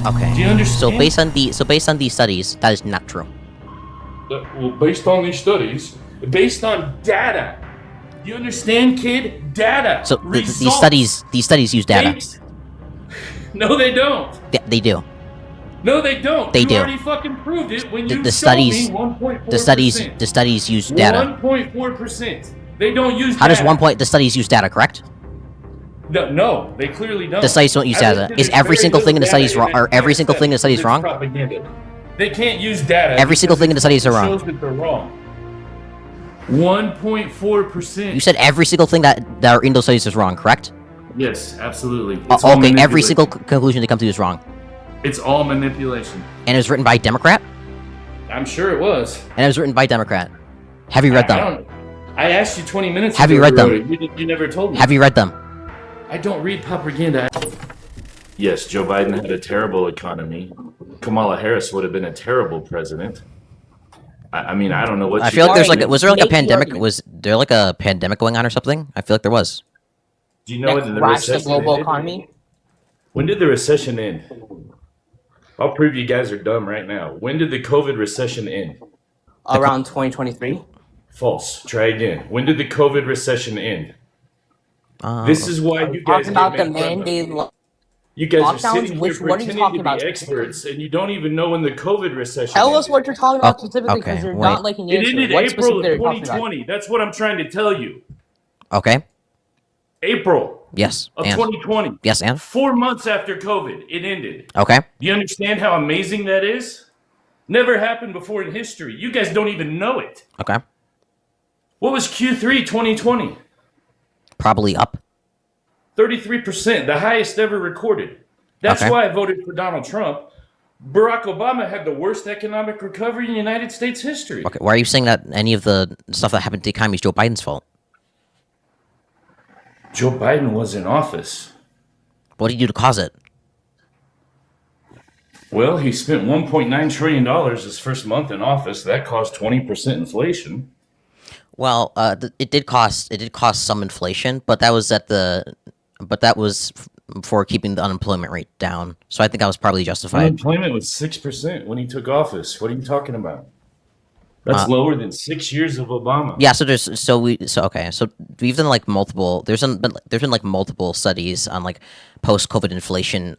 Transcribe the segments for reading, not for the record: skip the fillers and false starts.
Okay. Do you understand? So based on these studies, that is not true. Well, based on these studies, based on data. Do you understand, kid? Data. So these studies use data. No, they don't. They do. No, they don't. They you do. already fucking proved it when you The showed me studies 1.4%. the studies use data. 1.4%. They don't use How data. does the studies use data, correct? No, they clearly don't. The studies don't use data. Is every single thing in the studies wrong? Or every single thing in the studies wrong? Propaganda. They can't use data. Every single thing in the studies are wrong. Shows that they're wrong. 1.4%. You said every single thing that are in those studies is wrong, correct? Yes, absolutely. Okay, every single conclusion they come to is wrong. It's all manipulation. And it was written by a Democrat? I'm sure it was. And it was written by a Democrat. Have you read them? I asked you 20 minutes ago. Have you read them? You never told me. Have you read them? I don't read propaganda. Yes, Joe Biden had a terrible economy. Kamala Harris would have been a terrible president. I mean, I don't know what. I feel like was there like a pandemic? Was there like a pandemic going on or something? I feel like there was. Do you know when the recession global economy? When did the recession end? I'll prove you guys are dumb right now. When did the COVID recession end? Around 2023. False. Try again. When did the COVID recession end? This is why you guys talking about the mandate. You guys are Lockdowns? sitting here What are you pretending talking to about? be experts, and you don't even know when the COVID recession Tell us ended. what you're talking about Oh, specifically, okay, because you're wait. not liking the It answer. ended What April of specifically are you talking about? 2020. That's what I'm trying to tell you. Okay. April Yes. of And 2020. yes, and 4 months after COVID, it ended. okay. Do you understand how amazing that is? Never happened before in history. You guys don't even know it. Okay. What was Q3 2020? Probably up. 33%, the highest ever recorded. That's Okay. why I voted for Donald Trump. Barack Obama had the worst economic recovery in United States history. Okay. Why are you saying that any of the stuff that happened to the economy is Joe Biden's fault? Joe Biden was in office. What did he do to cause it? Well, he spent $1.9 trillion his first month in office. That caused 20% inflation. Well, it did cost some inflation, but that was for keeping the unemployment rate down. So I think that was probably justified. Unemployment was 6% when he took office. What are you talking about? That's lower than 6 years of Obama. Yeah, so we've done like multiple. There's been like multiple studies on like post-COVID inflation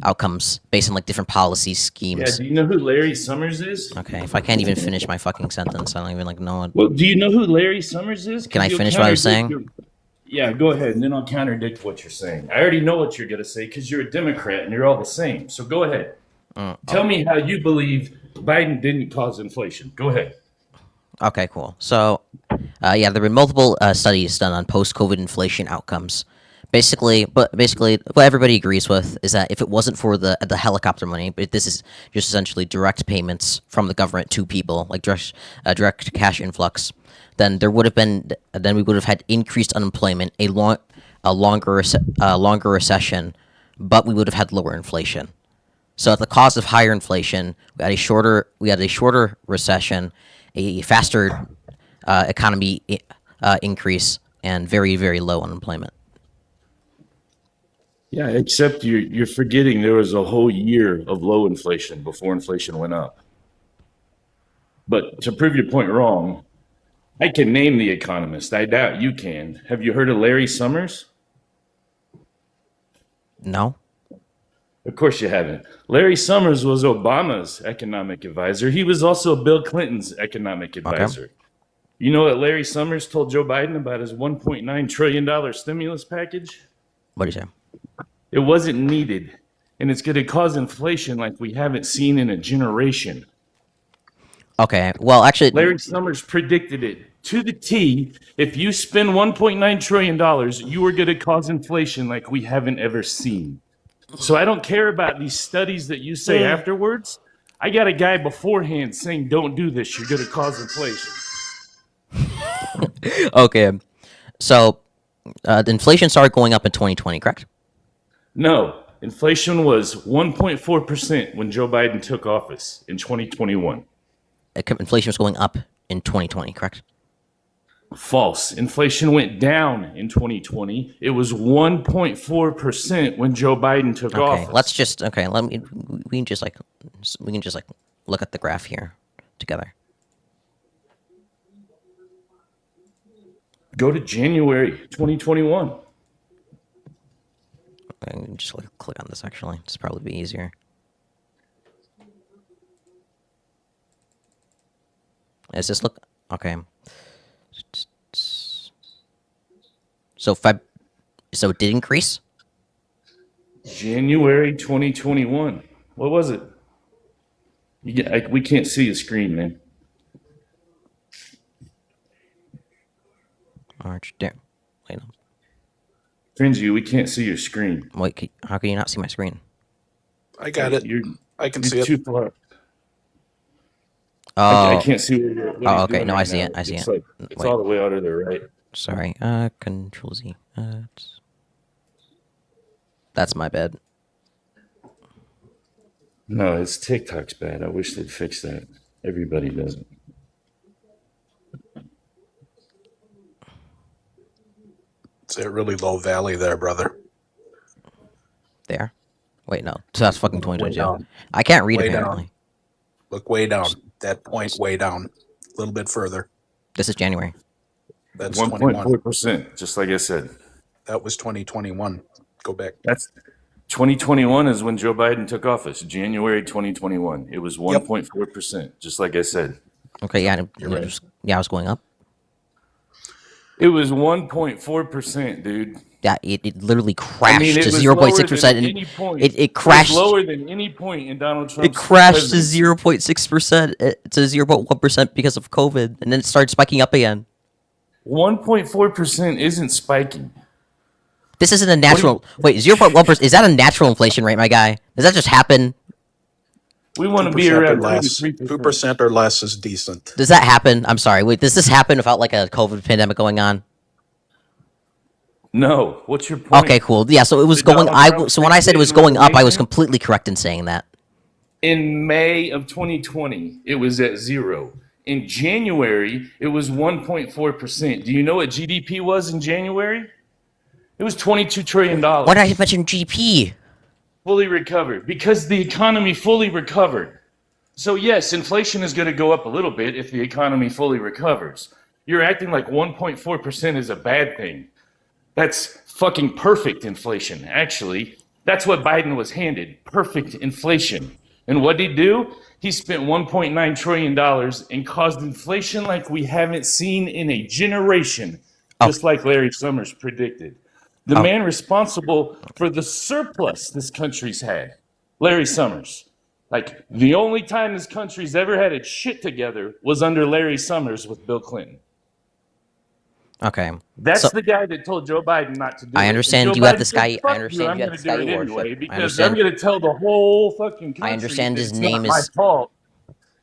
outcomes based on like different policy schemes. Yeah, do you know who Larry Summers is? Okay, if I can't even finish my fucking sentence, I don't even like know it. Well, do you know who Larry Summers is? Can I You'll finish what I was contradict saying? Yeah, go ahead, and then I'll contradict what you're saying. I already know what you're going to say because you're a Democrat and you're all the same. So go ahead. Tell me how you believe Biden didn't cause inflation. Go ahead. Okay, cool. So, yeah, there have been multiple studies done on post-COVID inflation outcomes. Basically, what everybody agrees with is that if it wasn't for the helicopter money, but this is just essentially direct payments from the government to people, like direct cash influx, then we would have had increased unemployment, a longer recession, but we would have had lower inflation. So at the cost of higher inflation, we had a shorter recession, a faster economy increase, and very, very low unemployment. Yeah, except you're forgetting there was a whole year of low inflation before inflation went up. But to prove your point wrong, I can name the economist. I doubt you can. Have you heard of Larry Summers? No? Of course you haven't. Larry Summers was Obama's economic advisor. He was also Bill Clinton's economic advisor. Okay. You know what Larry Summers told Joe Biden about his $1.9 trillion stimulus package? What do you say? It wasn't needed, and it's going to cause inflation like we haven't seen in a generation. Okay, well, actually, Larry Summers predicted it to the T. If you spend $1.9 trillion, you are going to cause inflation like we haven't ever seen. So I don't care about these studies that you say afterwards. I got a guy beforehand saying, don't do this. You're going to cause inflation. Okay, so the inflation started going up in 2020, correct? No, inflation was 1.4% when Joe Biden took office in 2021. Inflation was going up in 2020, correct? False. Inflation went down in 2020. It was 1.4% when Joe Biden took Okay, office. let's just we can just look at the graph here together. Go to January 2021. I can just click on this. Actually, it's probably be easier. Does this look okay? So so it did increase. January 2021. What was it? We can't see the screen, man. March there. Wait, no. Cringy, we can't see your screen. Wait, how can you not see my screen? I got it. I can see You're it. too far. Oh, I can't see what he's okay. doing No, I right see now. it. I see It's it. like, it's Wait. all the way out of the right. sorry. Control Z. That's my bad. No, it's TikTok's bad. I wish they'd fix that. Everybody does it. It's a really low valley there, brother. There. Wait, no. So that's fucking Way 2022. down. I can't read Way down. apparently. Look way down. That point way down. A little bit further. This is January. That's 21. 1.4%, just like I said. That was 2021. Go back. That's 2021 is when Joe Biden took office. January 2021. It was 1.4%, just like I said. Okay, yeah, right. I was going up. It was 1.4%, dude. Yeah, it literally crashed it to was 0.6%. lower than And any point. it crashed. It was lower than any point in Donald Trump's It crashed to presidency. 0.6% to 0.1% because of COVID, and then it started spiking up again. 1.4% isn't spiking. This isn't a natural. Wait, 0.1%. Is that a natural inflation rate, my guy? Does that just happen? We want to 2% be or around less. 2%. 2% or less is decent. Does that happen? I'm sorry. Wait, does this happen without like a COVID pandemic going on? No. What's your point? Okay, cool. Yeah, so it was Did going. Donald Trump So when I said it was fix it going up, I was inflation? completely correct in saying that. In May of 2020, it was at 0. In January, it was 1.4%. Do you know what GDP was in January? It was $22 trillion. Why did I mention GP? Fully recovered because the economy fully recovered. So yes, inflation is going to go up a little bit if the economy fully recovers. You're acting like 1.4% is a bad thing. That's fucking perfect inflation, actually. That's what Biden was handed, perfect inflation. And what did he do? He spent $1.9 trillion and caused inflation like we haven't seen in a generation, just like Larry Summers predicted. The man responsible for the surplus this country's had, Larry Summers. Like, the only time this country's ever had its shit together was under Larry Summers with Bill Clinton. Okay. That's So- the guy that told Joe Biden not to do it. I understand And Joe you have Biden this said, guy- I "Fuck understand I'm you have gonna this guy do it you anyway worship. I because understand- I'm going to tell the whole fucking country understand that his it's name not my is- fault.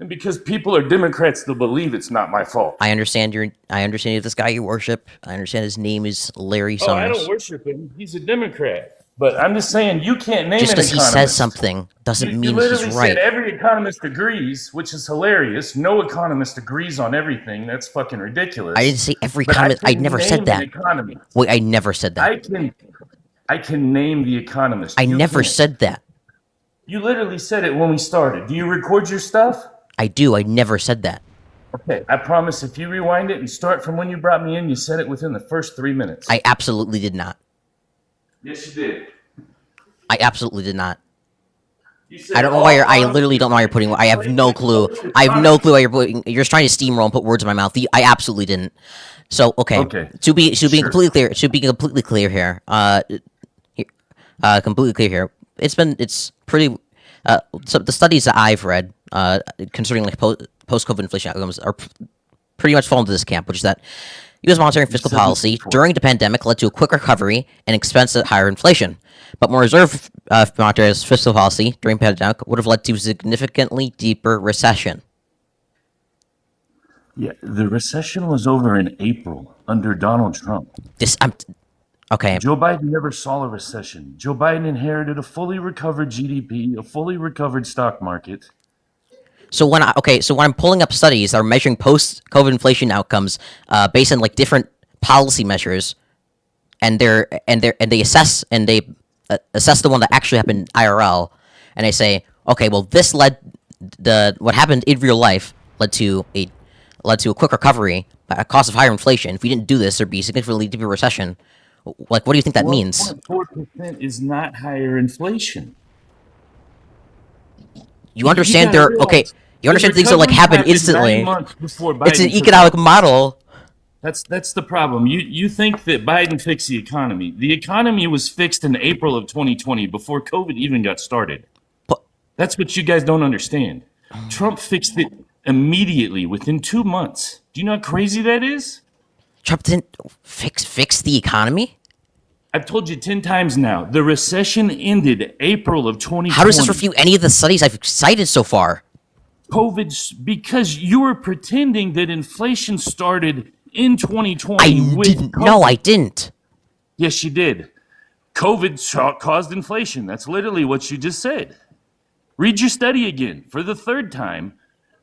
And because people are Democrats, they'll believe it's not my fault. I understand this guy you worship. I understand his name is Larry Oh, I Summers. don't worship him. He's a Democrat. But I'm just saying, you can't name Just an because he economist. says something doesn't You mean literally he's right. said every economist agrees, which is hilarious. No economist agrees on everything. That's fucking ridiculous. I didn't say every But comment. I can never name said an that. economy. Wait, I never said that. I can name the economist. I You never can't. said that. You literally said it when we started. Do you record your stuff? I do. I never said that. Okay, I promise if you rewind it and start from when you brought me in, you said it within the first 3 minutes. I absolutely did not. Yes, you did. I absolutely did not. You said I don't know why you're. I literally don't know why you're putting. I have no clue. I have no clue why you're putting. You're just trying to steamroll and put words in my mouth. I absolutely didn't. So okay. Okay. To be Sure. completely clear. Should be completely clear here. Completely clear here. It's pretty. So the studies that I've read, concerning like post-COVID inflation outcomes are pretty much fall into this camp, which is that U.S. monetary and fiscal said this policy before. during the pandemic led to a quick recovery and expense at higher inflation. But more reserve monetary and fiscal policy during the pandemic would have led to a significantly deeper recession. Yeah, the recession was over in April under Donald Trump. Okay. Joe Biden never saw a recession. Joe Biden inherited a fully recovered GDP, a fully recovered stock market. So when I'm pulling up studies that are measuring post-COVID inflation outcomes, based on like different policy measures, and they assess the one that actually happened IRL, and they say, okay, well, this what happened in real life led to a quick recovery at a cost of higher inflation. If we didn't do this, there'd be a significantly deeper recession. Like, what do you think that means? 4% is not higher inflation. You understand there? Okay, you understand things that like happen instantly. It's an economic model. That's the problem. You think that Biden fixed the economy. The economy was fixed in April of 2020 before COVID even got started. But- That's what you guys don't understand. Trump fixed it immediately within 2 months. Do you know how crazy that is? Trump didn't fix the economy. I've told you 10 times now. The recession ended April of 2020. How does this refute any of the studies I've cited so far? Because you were pretending that inflation started in 2020. I didn't. No, I didn't. Yes, you did. COVID caused inflation. That's literally what you just said. Read your study again for the third time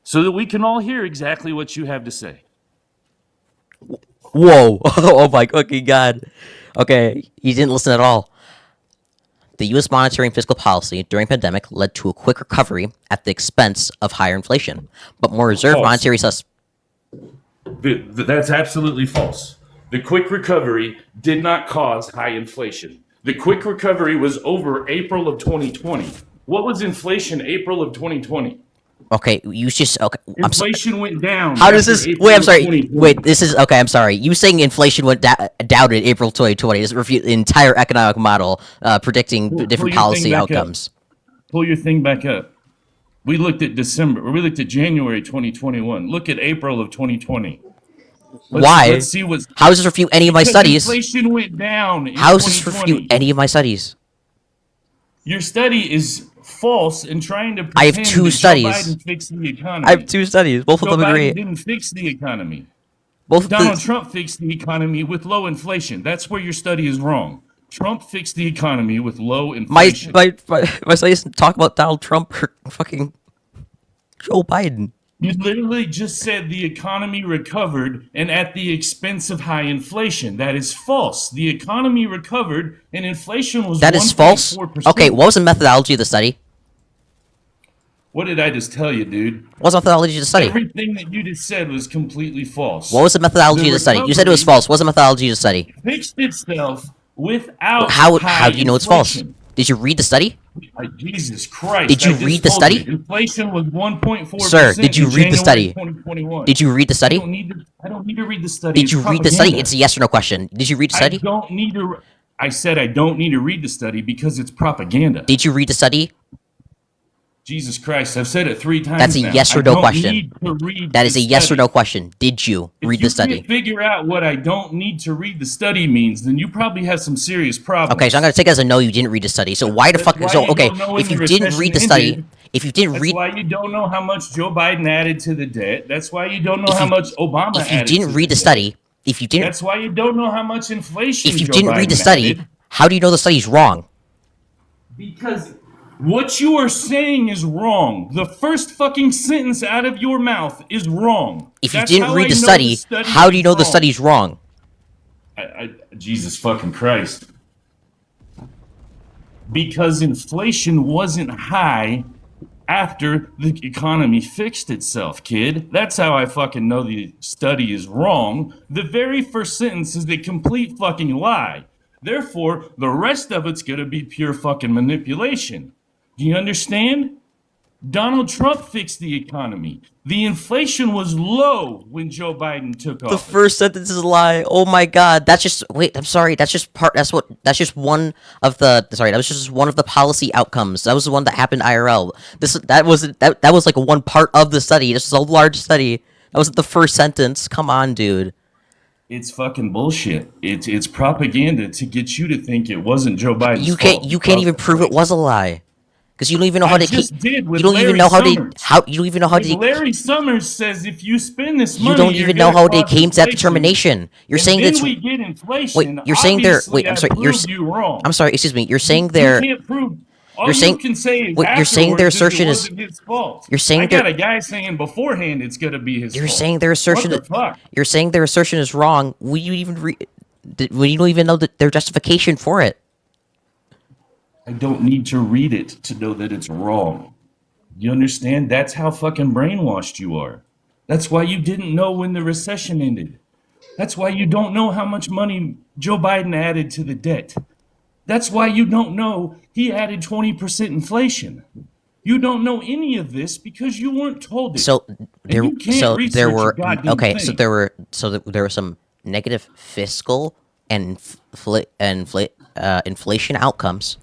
so that we can all hear exactly what you have to say. Whoa. Oh my fucking god. Okay, you didn't listen at all. The U.S. monetary and fiscal policy during pandemic led to a quick recovery at the expense of higher inflation, but more reserve False. monetary That's absolutely false. The quick recovery did not cause high inflation. The quick recovery was over April of 2020. What was inflation April of 2020? Okay, you just okay. I'm sorry. Inflation went down. How does after this? April Wait, I'm of sorry. 2020. Wait, this is okay. I'm sorry. You saying inflation went down in April 2020 doesn't refute the entire economic model predicting Pull different your policy thing back up. outcomes. Pull your thing back up. We looked at we looked at January 2021. Look at April of 2020. Why? Let's see what's. How does this refute any of my Because studies? Inflation went down. In How does this 2020. refute any of my studies? Your study is false and trying to. I have pretend two that studies. Joe Biden fixed the economy. I have two studies. Both of Joe them Biden agree. didn't fix the economy. Both of Donald the, Trump fixed the economy with low inflation. That's where your study is wrong. Trump fixed the economy with low my inflation. my studies talk about Donald Trump or fucking Joe Biden. You literally just said the economy recovered and at the expense of high inflation. That is false. The economy recovered and inflation was That is false. 1.4%. Okay, what was the methodology of the study? What did I just tell you, dude? What was the methodology of the study? Everything that you just said was completely false. What was the methodology of the study? You said it was recovery false. What was the methodology of the study? Fixed itself without How high do you know it's false? inflation. Did you read the study? Jesus Christ. Did you I just read the told study? you, inflation was 1.4%. Sir, did you in read the study? January 2021. Did you read the I study? don't need to read the study. Did you It's read the study? propaganda. It's a yes or no question. Did you read the I study? don't need to. I said I don't need to read the study because it's propaganda. Did you read the study? Jesus Christ, I've said it 3 times. That's a now. yes or I no don't question. need to read That is the a yes or study. no question. Did you read the If you study? can't figure out what I don't need to read the study means, then you probably have some serious problems. Okay, so I'm gonna take it as a no. You didn't read the study. So why the That's fuck? why So you okay, don't know when if you the didn't recession read the study, ended. if you didn't That's read, why you don't know how much Joe Biden added to the debt. That's why you don't know If how you- much Obama if you added didn't to read the debt. study, if you didn't, That's why you don't know how much inflation if you Joe didn't read the Biden study, added. how do you know the study's wrong? Because what you are saying is wrong. The first fucking sentence out of your mouth is wrong. If you That's didn't how read I the know study, how do you is know the wrong. study's wrong? Jesus fucking Christ. Because inflation wasn't high after the economy fixed itself, kid. That's how I fucking know the study is wrong. The very first sentence is a complete fucking lie. Therefore, the rest of it's gonna be pure fucking manipulation. Do you understand? Donald Trump fixed the economy. The inflation was low when Joe Biden took The office. first sentence is a lie. Oh my god, that's just wait. I'm sorry. That's just part. That's just one of the. Sorry, that was just one of the policy outcomes. That was the one that happened IRL. That was like one part of the study. This was a large study. That wasn't the first sentence. Come on, dude. It's fucking bullshit. It's propaganda to get you to think it wasn't Joe Biden's You fault. can't even prove it was a lie because you don't even know how I to. just did with you don't even Larry know how Summers. you don't even know how If to. Larry Summers says if you spend this money, You don't you're even know gonna how they cause came to that inflation, determination. You're and saying then that's. we get inflation. Wait, you're saying they're. obviously Wait, I'm I sorry. proved you wrong. I'm sorry. Excuse me. You're saying You they're. can't prove. All You're you saying can say is you're saying their afterwards assertion it is wasn't his fault. you're saying I got their a guy saying beforehand it's gonna be his you're fault. saying their assertion What the fuck? you're saying their assertion is wrong. Will you even when you don't even know their justification for it? I don't need to read it to know that it's wrong. You understand? That's how fucking brainwashed you are. That's why you didn't know when the recession ended. That's why you don't know how much money Joe Biden added to the debt. That's why you don't know he added 20% inflation. You don't know any of this because you weren't told it. So And there you can't so research there a were goddamn okay, thing. there were some negative fiscal and inflation outcomes,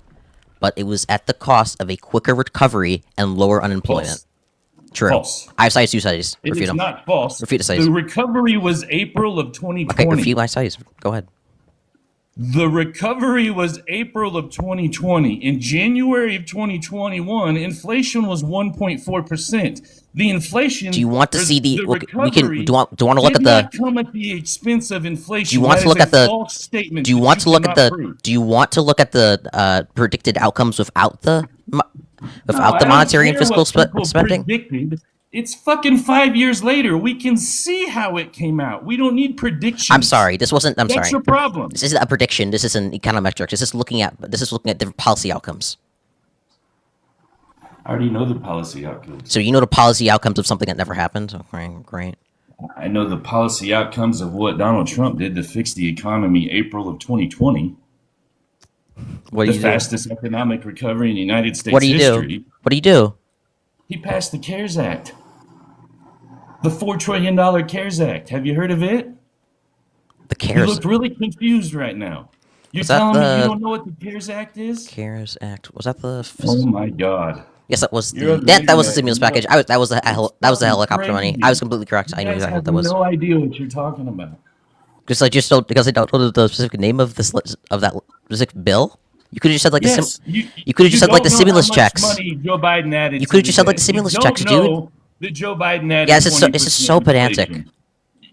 but it was at the cost of a quicker recovery and lower unemployment. False. True. False. I have cited two studies. It Refute is them. not false. Refute the studies. The recovery was April of 2020. Okay, refute my studies. Go ahead. The recovery was April of 2020. In January of 2021, inflation was 1.4%. The inflation. Do you want to see the? We can. recovery Do you want to look did at the? not come at the expense of inflation. Do you want That to look is at a the? false statement Do you that want to look at the? cannot prove. Do you want to look at the predicted outcomes without the? No, Without I the don't monetary and care fiscal what people spending? predicted. It's fucking 5 years later. We can see how it came out. We don't need predictions. I'm sorry. This wasn't. I'm That's sorry. your problem. This isn't a prediction. This is an econometrics. This is looking at different policy outcomes. I already know the policy outcomes. So you know the policy outcomes of something that never happened. Okay, great. I know the policy outcomes of what Donald Trump did to fix the economy April of 2020. What do The you do? fastest economic recovery in United States What do you history. do? What do you do? He passed the CARES Act. The $4 trillion CARES Act. Have you heard of it? The You CARES look really confused right now. You're Was that telling me the- you don't know what the CARES Act is? CARES Act. Was that the? Oh my God. Yes, that was You're the, that was the underrating stimulus that. package. That was the helicopter money. Crazy. I was completely correct. I You knew guys exactly have what that was. no idea what you're talking about. Because I don't know the specific name of this of that specific bill. You could have just said like the Yes, you could have just said like the don't know how stimulus much checks. Money Joe Biden added. You to could have just the said like the debt. stimulus You checks, don't dude. know that Joe Biden added. Yeah, this is so 20% pedantic. inflation.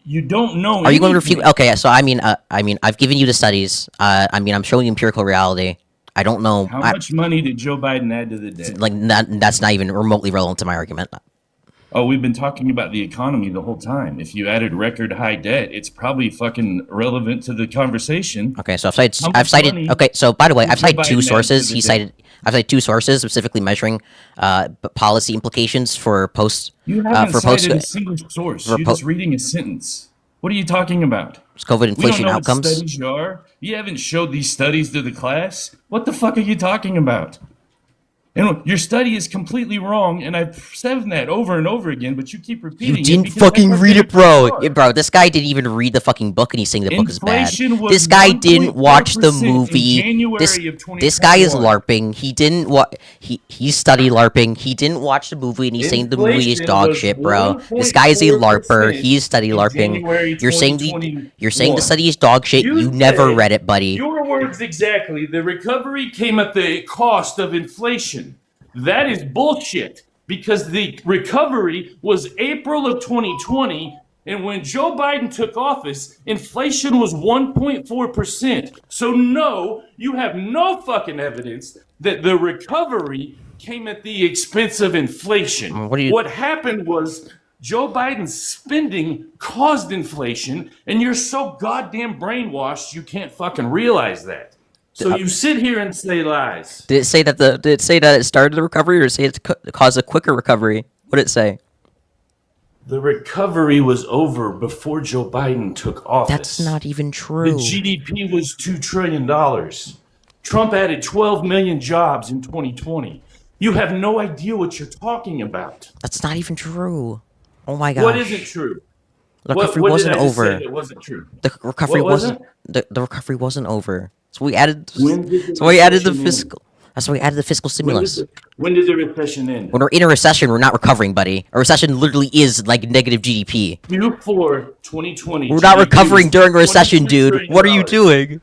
You don't know. Are you going to anything. refute? Okay, so I mean, I've given you the studies. I'm showing you empirical reality. I don't know. How much money did Joe Biden add to the debt? That's not even remotely relevant to my argument. Oh, we've been talking about the economy the whole time. If you added record high debt, it's probably fucking relevant to the conversation. Okay, so How I've much cited. money Okay, so by the way, did I've Joe cited Biden two add to sources. the He debt? cited. I've cited two sources specifically measuring policy implications for post You haven't for post cited a single source. for You're po- just reading a sentence. What are you talking about? COVID We don't inflation know what outcomes. studies you are. You haven't showed these studies to the class. What the fuck are you talking about? And your study is completely wrong, and I've said that over and over again, but you keep repeating You it. didn't because fucking that's read what it, bro. you are. Yeah, bro, this guy didn't even read the fucking book, and he's saying the book is bad. Inflation was This guy didn't watch the 1.4% in movie. January This of this guy is 2021. larping. He didn't he studied larping. He didn't watch the movie, and he's saying the movie is Inflation dog was shit, bro. This guy is a larper. 1.4% He's study in larping. January You're saying the 2021. study is dog shit. You never said- read it, buddy. Your words exactly. The recovery came at the cost of inflation. That is bullshit because the recovery was April of 2020, and when Joe Biden took office, inflation was 1.4%. So no, you have no fucking evidence that the recovery came at the expense of inflation. What happened was Joe Biden's spending caused inflation, and you're so goddamn brainwashed you can't fucking realize that. So you sit here and say lies. Did it say that it started the recovery, or did it say it caused a quicker recovery? What did it say? The recovery was over before Joe Biden took office. That's not even true. The GDP was $2 trillion. Trump added 12 million jobs in 2020. You have no idea what you're talking about. That's not even true. Oh my gosh. What isn't true? The recovery what wasn't did I just over. say that wasn't true? The recovery What wasn't. The recovery wasn't over. So we added. When did the So we added the recession fiscal. That's why we added the fiscal stimulus. When did the recession end? When we're in a recession, we're not recovering, buddy. A recession literally is like negative GDP. Q4 2020. We're not GDP recovering was during a recession, $22 dude. trillion. What are you doing?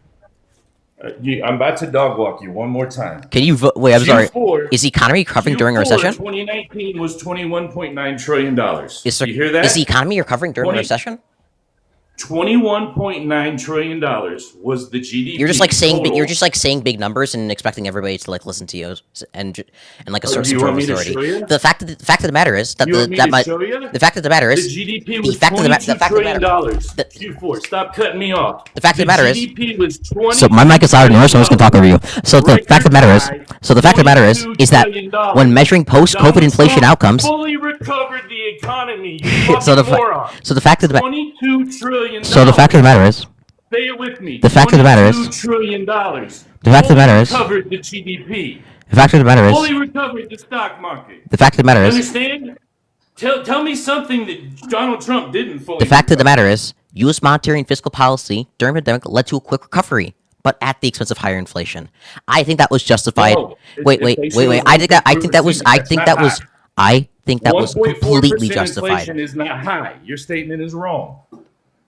I'm about to dog walk you one more time. Can you wait? I'm sorry. Q4 Is the economy recovering during a recession? 2019 was $21.9 trillion. Is there, you hear that? is the economy recovering during a 20 recession? $21.9 trillion was the GDP. You're just like saying total. you're just like saying big numbers and expecting everybody to like listen to you and like a Oh, source do you of want me to authority. show you? The fact of the matter is that You want me that to might show you? the fact of the matter The is GDP the was fact of the $22 trillion. the- Q4. Stop cutting me off. The fact of the matter is- GDP was 20. So my mic is louder than yours, so I'm just gonna talk over you. So the fact of the matter is that when measuring post-COVID inflation outcomes, fully recovered the economy. You so the moron. fact of the $22 trillion. so the fact of the matter is Say it with me. The fact of the matter is- $22 trillion. The fact of the matter is- Recovered the GDP. the fact of the matter Fully is recovered the stock market. the fact of the matter is Understand? Tell me something that Donald Trump didn't fully. the fact of the recover. matter is U.S. monetary and fiscal policy during the pandemic led to a quick recovery, but at the expense of higher inflation. I think that was justified. No, Wait. inflation was I think that was 1.4% completely justified. Inflation is not high. Your statement is wrong.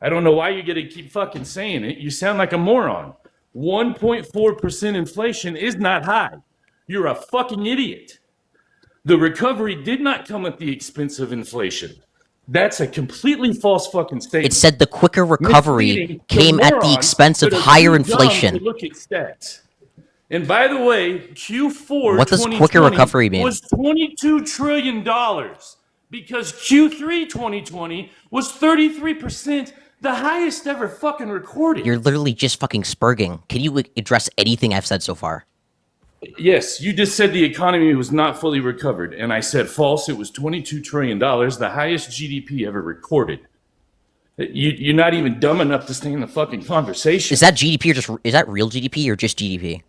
I don't know why you're gonna keep fucking saying it. You sound like a moron. 1.4% inflation is not high. You're a fucking idiot. The recovery did not come at the expense of inflation. That's a completely false fucking statement. It said the quicker recovery Misleading to came at the morons expense of that are higher too dumb inflation. to look at stats. And by the way, Q4 What does quicker 2020 recovery mean? was $22 trillion because Q3 2020 was 33%, the highest ever fucking recorded. You're literally just fucking spurging. Can you address anything I've said so far? Yes, you just said the economy was not fully recovered, and I said false. It was $22 trillion, the highest GDP ever recorded. You're not even dumb enough to stay in the fucking conversation. Is that GDP or is that real GDP or just GDP?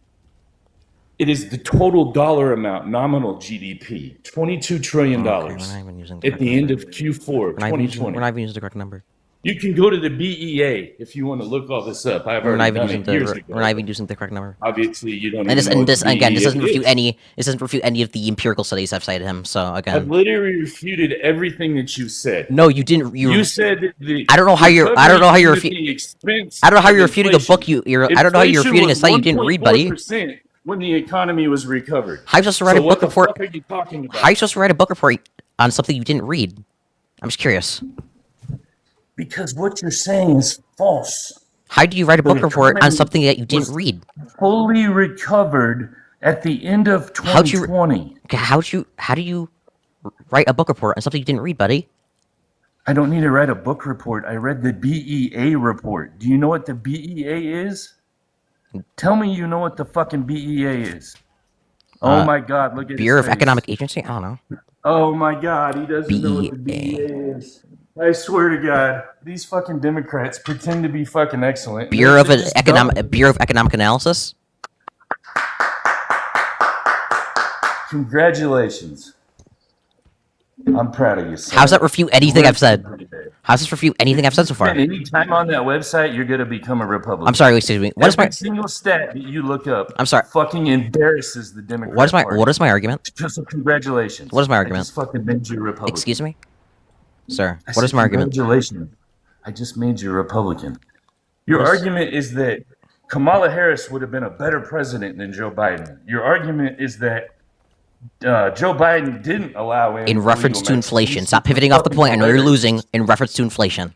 It is the total dollar amount, nominal GDP, $22 trillion Okay, we're not even using the at correct the end number. of Q4 We're not even using 2020. the correct number. You can go to the BEA if you want to look all this up. I've We're not already even done using it years the ago. we're not even using the correct number. Obviously, you don't. And this even know and this what the again, this BEA doesn't refute is. any. This doesn't refute any of the empirical studies I've cited him. So I've again, literally refuted everything that you said. no, you didn't. You said that the I don't know how you're. I don't know how you're. recovery Refu- I don't know how you're refuting a book you. I don't know how you're refuting a study you didn't read, buddy. When the economy was recovered. How you supposed to write So a what book the report? fuck are you talking about? How you supposed to write a book report on something you didn't read? I'm just curious. Because what you're saying is false. How do you write a book report on economy something that you didn't was- read? Fully recovered at the end of How'd you- 2020. Okay, how do you write a book report on something you didn't read, buddy? I don't need to write a book report. I read the BEA report. Do you know what the BEA is? Tell me you know what the fucking BEA is. Oh my God, look at Bureau his of face. Economic Agency? I don't know. Oh my God, he doesn't know what the BEA. BEA is. I swear to God, these fucking Democrats pretend to be fucking excellent. Bureau of They're just Economic dumb. Bureau of Economic Analysis. Congratulations. I'm proud of you. Son. How's that refute anything I've said? Pretty bad. How's this refute anything I've said so far? And any time on that website, you're gonna become a Republican. I'm sorry, excuse me. What is Every my single stat that you look up? I'm sorry. Fucking embarrasses the Democrat what is my Party. what is my argument? So congratulations. What is my I argument? just fucking made you a Republican. Excuse me, sir. I What said is my argument? Congratulations. I just made you a Republican. Your What is- argument is that Kamala Harris would have been a better president than Joe Biden. Your argument is that Joe Biden didn't allow In reference illegal to Mexicans inflation. Stop pivoting off the fucking point. I know you're hilarious. losing. In reference to inflation.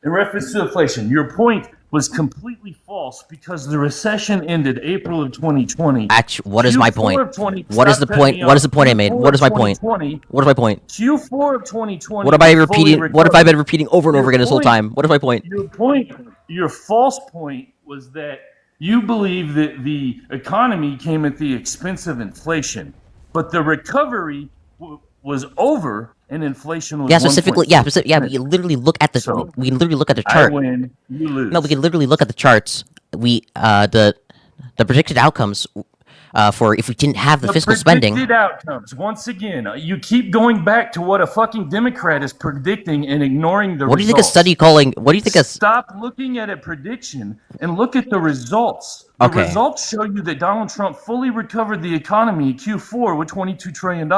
In reference to inflation, your point was completely false because the recession ended April of 2020. Actually, what is my Q4 point? of 20 What is the stop cutting point? me What is off. the point I made? Q4 What is my of point? 2020, What is my point? Q4 of 2020. What have I was fully repeating? What have I recovered. been repeating over and over again this whole Your time? What is my point? Your false point was that you believe that the economy came at the expense of inflation, but the recovery was over and inflation was Yeah, specifically. Yeah, 1.4%. yeah. We can literally look at the. So, we can literally look at the I chart. win, you lose. No, we can literally look at the charts. The predicted outcomes for if we didn't have the fiscal spending. Predicted outcomes. Once again, you keep going back to what a fucking Democrat is predicting and ignoring the What do you think a results. study calling? What do you think a? Stop looking at a prediction and look at the results. The Okay. results show you that Donald Trump fully recovered the economy in Q4 with $22 trillion.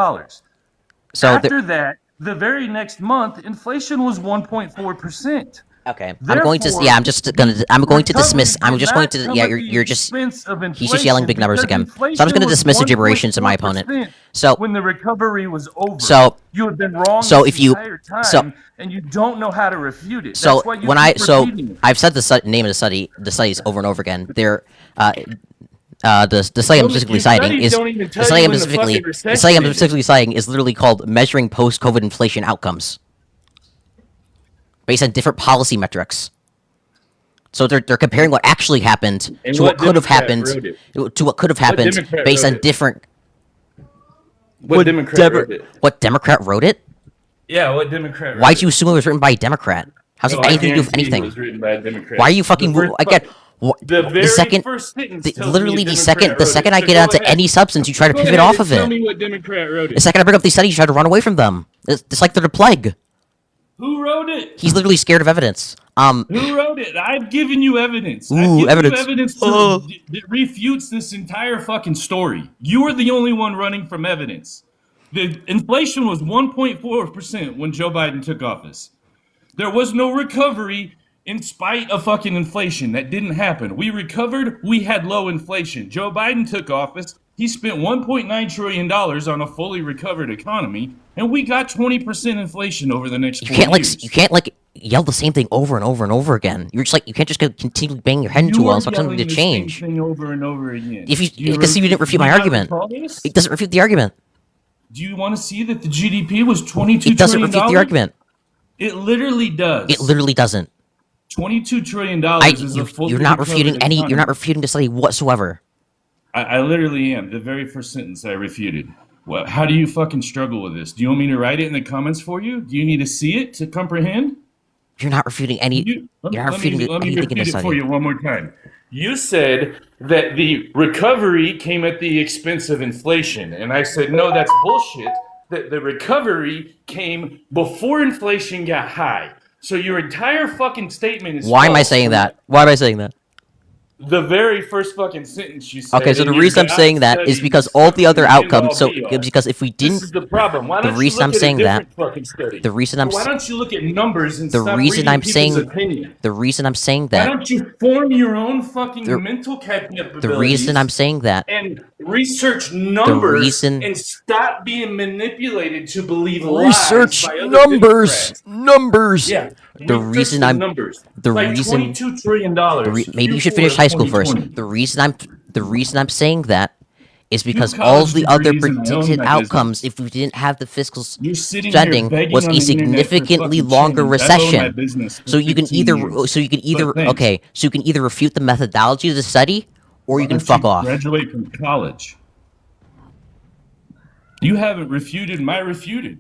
So After that, the very next month, inflation was 1.4%. Okay, I'm going to. Yeah, I'm just gonna. I'm going to dismiss. I'm just going to. Yeah, you're just. He's just yelling big numbers again. So I'm just going to dismiss the gibberations of my opponent. So when the recovery was over, So- you have been wrong so this if you- entire time, so- and you don't know how to refute it. So That's why you when I keep so repeating it. I've said the name of the studies over and over again. They're the study I'm specifically citing is the study I'm specifically citing is literally called measuring post-COVID inflation outcomes based on different policy metrics. So they're comparing what actually happened And to what could have Democrat happened wrote to what could have happened Democrat based wrote on it? different. What Democrat wrote it? What Democrat wrote it? Yeah, what Democrat wrote Why'd it? you assume it was written by a Democrat? How's it No, I anything to do with guarantee it anything? was written by a Democrat. Why are you fucking again? The very second, first sentence tells me literally a the Democrat wrote second it. I So get go onto ahead. any substance, you try to Go pivot ahead off and of tell it. me what Democrat wrote The it. second I bring up these studies, you try to run away from them. It's like they're the plague. Who wrote it? He's literally scared of evidence. Who wrote it? I've given you evidence. I've Ooh, given evidence. you evidence that refutes this entire fucking story. You are the only one running from evidence. The inflation was 1.4% when Joe Biden took office. There was no recovery in spite of fucking inflation. That didn't happen. We recovered. We had low inflation. Joe Biden took office. He spent $1.9 trillion on a fully recovered economy, and we got 20% inflation over the next 4 years. You can't yell the same thing over and over and over again. You're just like you can't just continue banging your head into a You wall are and expect something to yelling the same change. thing over and over again. If you Do because you didn't refute my do you not argument. recall this? It doesn't refute the argument. Do you want to see that the GDP was $22 It doesn't trillion? refute the argument. It literally does. It literally doesn't. $22 trillion is a fully You're not recovered refuting any. You're not economy. refuting the study whatsoever. I literally am. The very first sentence I refuted. Well, how do you fucking struggle with this? Do you want me to write it in the comments for you? Do you need to see it to comprehend? You're not refuting any. Let You're not refuting me anything in repeat the it for study. you one more time. You said that the recovery came at the expense of inflation. And I said, no, that's bullshit. That the recovery came before inflation got high. So your entire fucking statement is Why am I false. saying that? Why am I saying that? The very first fucking sentence you said. Okay, so in the your reason I'm God saying that is studies because all the other fucking outcomes. So end all be all. because if we This didn't, is the problem. Why the don't reason you I'm look saying at a that- different fucking study? the reason I'm Why s- don't you look at numbers and the stop reason reading I'm people's saying opinion? the reason I'm saying Why that don't you form your own fucking The- mental capabilities? the reason I'm saying that and research numbers reason- and stop being manipulated to believe research lies by other numbers, numbers. Yeah, The research reason the I'm- numbers. the like reason- $22 trillion. Maybe you should Q4 finish high school first. 2020. The reason I'm saying that is because college all of the other degrees and I own predicted my outcomes, if we didn't have the fiscal You're sitting spending, here begging was on a the internet for significantly fucking longer change. I've owned my recession. business for So you can 15 either, years. But thanks. okay, so you can either refute the methodology of the study, or you Why can don't fuck off. Graduate from college. You haven't refuted my refuted.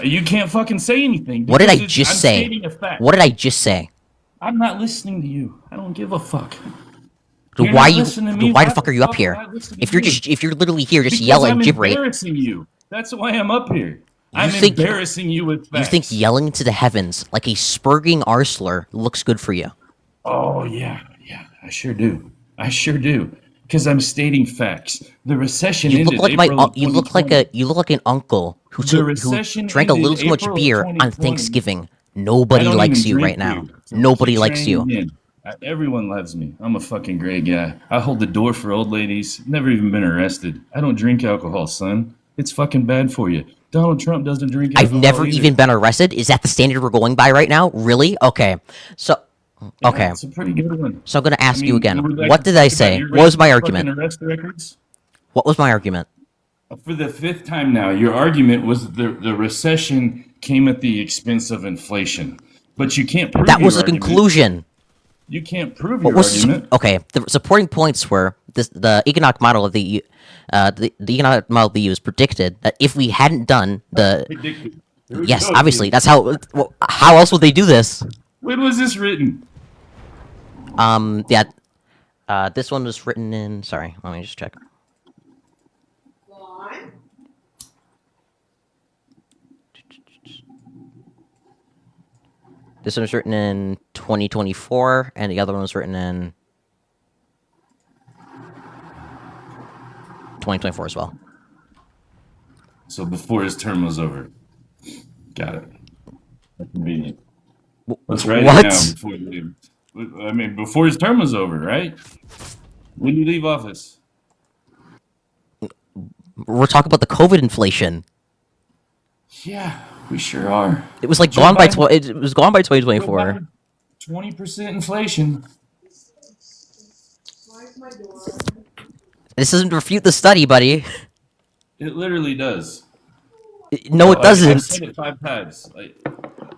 You can't fucking say anything. What did I because just I'm say? stating a fact. What did I just say? I'm not listening to you. I don't give a fuck. So You're why not you? listening to me. Why the fuck are you up here? would I listen to If you're you? just, if you're literally here just Because yelling I'm gibberate, embarrassing you. That's why I'm up here. I'm think- embarrassing you with you facts. think yelling to the heavens like a spurging arsler looks good for you? Oh yeah, I sure do. I sure do. Because I'm stating facts. The recession You ended look like April of you look like 2020. you look like an uncle who The who recession drank a little ended too much April of beer on 2020. Thanksgiving. I Nobody don't likes even you drink right now. beer, so Nobody keep likes trying you. again. Everyone loves me. I'm a fucking great guy. I hold the door for old ladies. Never even been arrested. I don't drink alcohol, son. It's fucking bad for you. Donald Trump doesn't drink I've alcohol never either. even been arrested. Is that the standard we're going by right now? Really? Okay. So, Yeah, okay. it's a pretty good one. So I'm gonna ask you again. would like What to did I talk about say? your What was my fucking argument? Arrest records? What was my argument? For the fifth time now, your argument was the recession came at the expense of inflation. But you can't prove That was your the argument. conclusion. You can't prove What your was argument. okay? The supporting points were the economic model of the economic model of the EU predicted that if we hadn't done the Predicted. Who yes, told obviously you? that's how else would they do this? When was this written? Yeah, this one was written in. Sorry, let me just check. This one was written in 2024, and the other one was written in 2024 as well. So before his term was over. Got it. That's convenient. Let's write What? it down before you leave. I mean, before his term was over, right? When you leave office. We're talking about the COVID inflation. Yeah, we sure are. It was like Joe gone by Biden- it was gone by 2024. 20% inflation. This doesn't refute the study, buddy. It literally does. No, it I've doesn't. said it 5 times.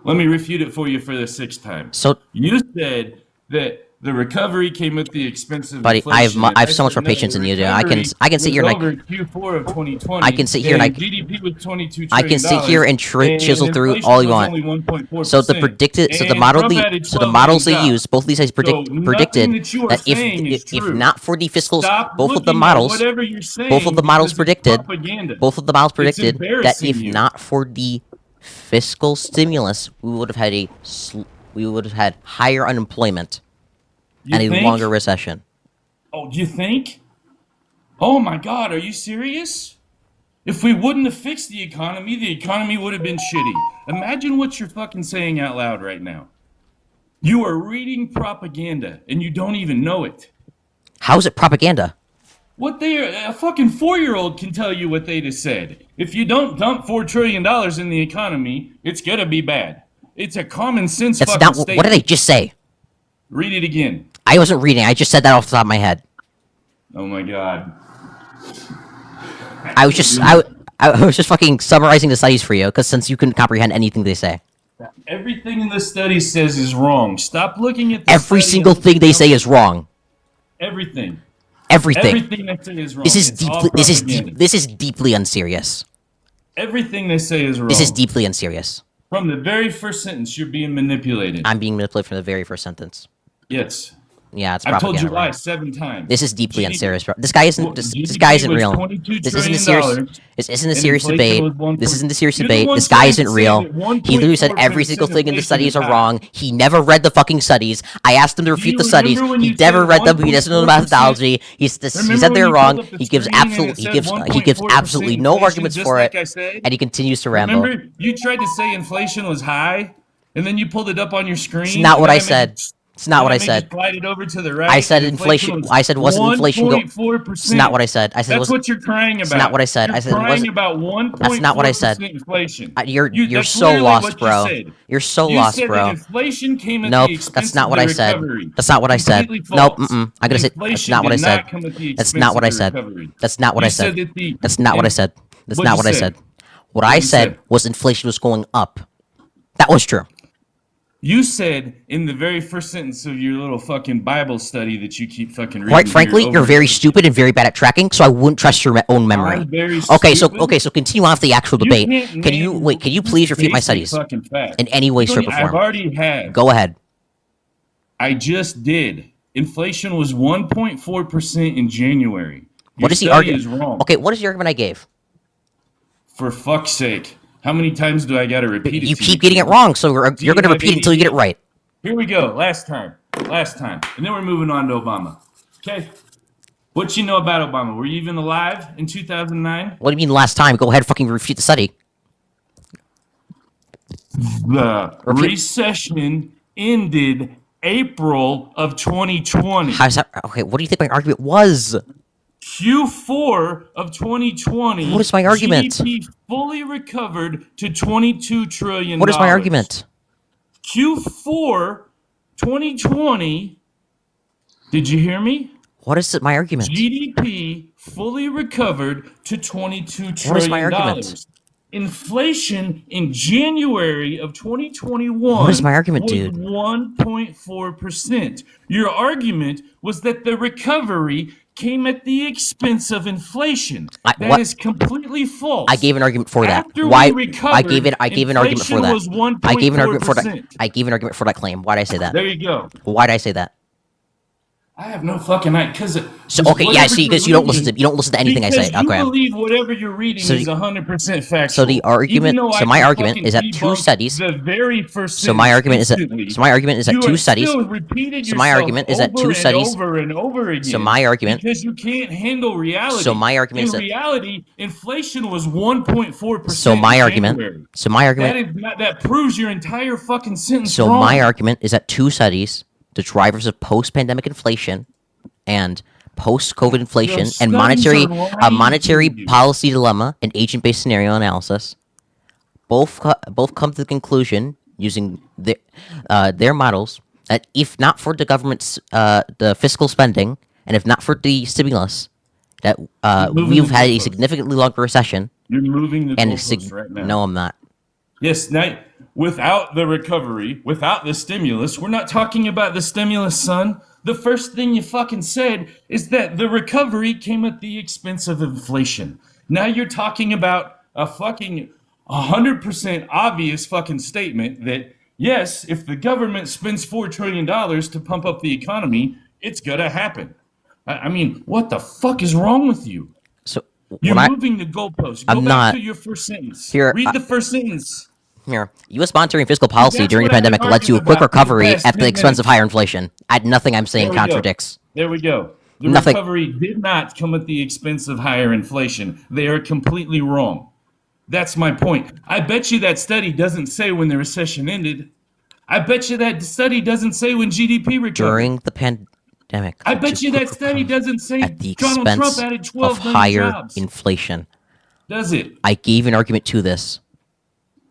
Let me refute it for you for the 6th time. So, You said that the recovery came at the expense of buddy, inflation. I have and so much said, more no, patience the than you do. recovery I can sit here was and over Q4 of 2020. I can sit here and GDP was $22 trillion. I can sit here and chisel through inflation all you was want. only 1.4%. So the predicted, so the And model, Trump added so the 12 models million they jobs. use, both of these guys nothing predicted that you are that saying is if true. not for the fiscal, Stop both of the looking at models, whatever you're saying both of the models because it's predicted, propaganda. both of the models predicted that embarrassing if you. not for the fiscal stimulus, we would have had higher unemployment You and a think? longer recession. Oh, you think? Oh my God, are you serious? If we wouldn't have fixed the economy would have been shitty. Imagine what you're fucking saying out loud right now. You are reading propaganda and you don't even know it. How is it propaganda? What a fucking 4-year-old can tell you what they just said. If you don't dump $4 trillion in the economy, it's gonna be bad. It's a common sense That's fucking not statement. what did they just say? Read it again. I wasn't reading. I just said that off the top of my head. Oh my God. I was just fucking summarizing the studies for you, because since you couldn't comprehend anything they say. Everything in the study says is wrong. Stop looking at the Every study single and thing they say is wrong. everything. Everything. Everything they say is wrong. This is It's all deeply propaganda. this is deeply unserious. Everything they say is wrong. This is deeply unserious. From the very first sentence, you're being manipulated. I'm being manipulated from the very first sentence. Yes. Yeah, it's I've told propaganda. you why right? 7 times. This is deeply GDP unserious, bro. This guy isn't. Well, This GDP guy isn't was real. $22 This isn't a trillion, serious. This isn't a and serious inflation debate. was This isn't a serious You're the debate. one This guy trying isn't to say real. that He literally said 1.4% every single thing in the inflation studies is are high. wrong. He never read the fucking studies. I asked him to refute you the studies. remember when He you never said read them. He doesn't know the 1.4%? methodology. He said Remember they're when you wrong. pulled up the He gives screen and absolute. it He said gives 1.4% absolutely no inflation, arguments just for like it, I said? and he continues to ramble. Remember, you tried to say inflation was high, and then you pulled it up on your screen. It's not and what then I made said. you- It's not what I then made you said. slide it over to the right. I said and inflation. was I said wasn't inflation go. 1.4%. It's not what I said. I said it That's was. what you're crying about. It's not what I said. You're I said it crying wasn't. about 1.4% That's not what I said. inflation. You're that's so literally lost, what you bro. said. You're so You lost, said bro. that inflation came at Nope, the expense that's not of what the I said. recovery. That's not what I said. Completely Nope, false. I'm gonna say that's Inflation not what I did said. not come at the That's expense not what I of the said. recovery. That's not what You I said. said that the- That's not what I and- said. That's What'd not you what I say? said. What I you said say? was inflation was going up. That was true. You said in the very first sentence of your little fucking Bible study that you keep fucking reading. Quite frankly, here you're over- very stupid and very bad at tracking, so I wouldn't trust your own memory. I'm very Okay, stupid. so continue off the actual You debate. can't Can you name wait? Can you please refute my basic studies fucking facts. in any way, You shape, don't- or form? I've already had. Go ahead. I just did. Inflation was 1.4% in January. What Your is the study argument? is wrong. Okay, what is the argument I gave? For fuck's sake. How many times do I gotta repeat it You to keep getting it wrong, so you're you going to have repeat it until you get it right. Here we go. Last time. And then we're moving on to Obama. Okay. What you know about Obama? Were you even alive in 2009? What do you mean last time? Go ahead, fucking refute the study. The recession ended April of 2020. How's that? Okay, what do you think my argument was? Q4 of 2020. What is my argument? GDP fully recovered to $22 trillion. What is my argument? Q4 2020. Did you hear me? What is my argument? GDP fully recovered to $22 trillion. What is my argument? Inflation in January of 2021 What is my argument, was dude? 1.4%. Your argument was that the recovery came at the expense of inflation. That is completely false. I gave an argument for that. After Why? we recovered, I gave an argument for that. inflation was I gave an argument for that. 1.4%. I gave an argument for that claim. Why did I say that? There you go. Why did I say that? I have no fucking idea. Because because you don't listen to anything I say. Because you Okay. believe whatever you're reading So is the- 100% factual. So the argument, Even though so I my can argument fucking is that two debunk studies. The very first So my argument is that. instantly, So my argument is that you two are studies. still repeating So my yourself argument is that over two and studies. over and over again. So my argument. Because you can't handle reality. So my argument In is that. reality, inflation was 1.4%. So my in argument. January. So my argument. That proves your entire fucking sentence So wrong. my argument is that two studies, the drivers of post-pandemic inflation and post-COVID inflation Those and studies are lying monetary to you. policy dilemma and agent-based scenario analysis, both come to the conclusion using their models that if not for the government's the fiscal spending and if not for the stimulus, that moving we've the had a goalpost. significantly longer recession. You're moving the And goalposts right now. no, I'm not. Yes, now, without the recovery, without the stimulus, we're not talking about the stimulus, son. The first thing you fucking said is that the recovery came at the expense of inflation. Now you're talking about a fucking 100% obvious fucking statement that, yes, if the government spends $4 trillion to pump up the economy, it's gonna happen. I mean, what the fuck is wrong with you? So You're when moving the goalposts. Go I'm back not- to your first sentence. Here, Read the first sentence. Here, U.S. monetary and fiscal policy That's during the what I've been pandemic led to a arguing quick about for the recovery past at the 10 expense of minutes. higher inflation. Nothing I'm saying There we go. contradicts. There we go. The Nothing- recovery did not come at the expense of higher inflation. They are completely wrong. That's my point. I bet you that study doesn't say when the recession ended. I bet you that study doesn't say when GDP recovered. During the pandemic, I led bet to you quick that study recovery doesn't say at the Donald Trump expense added 12 of million higher jobs. inflation. Does it? I gave an argument to this.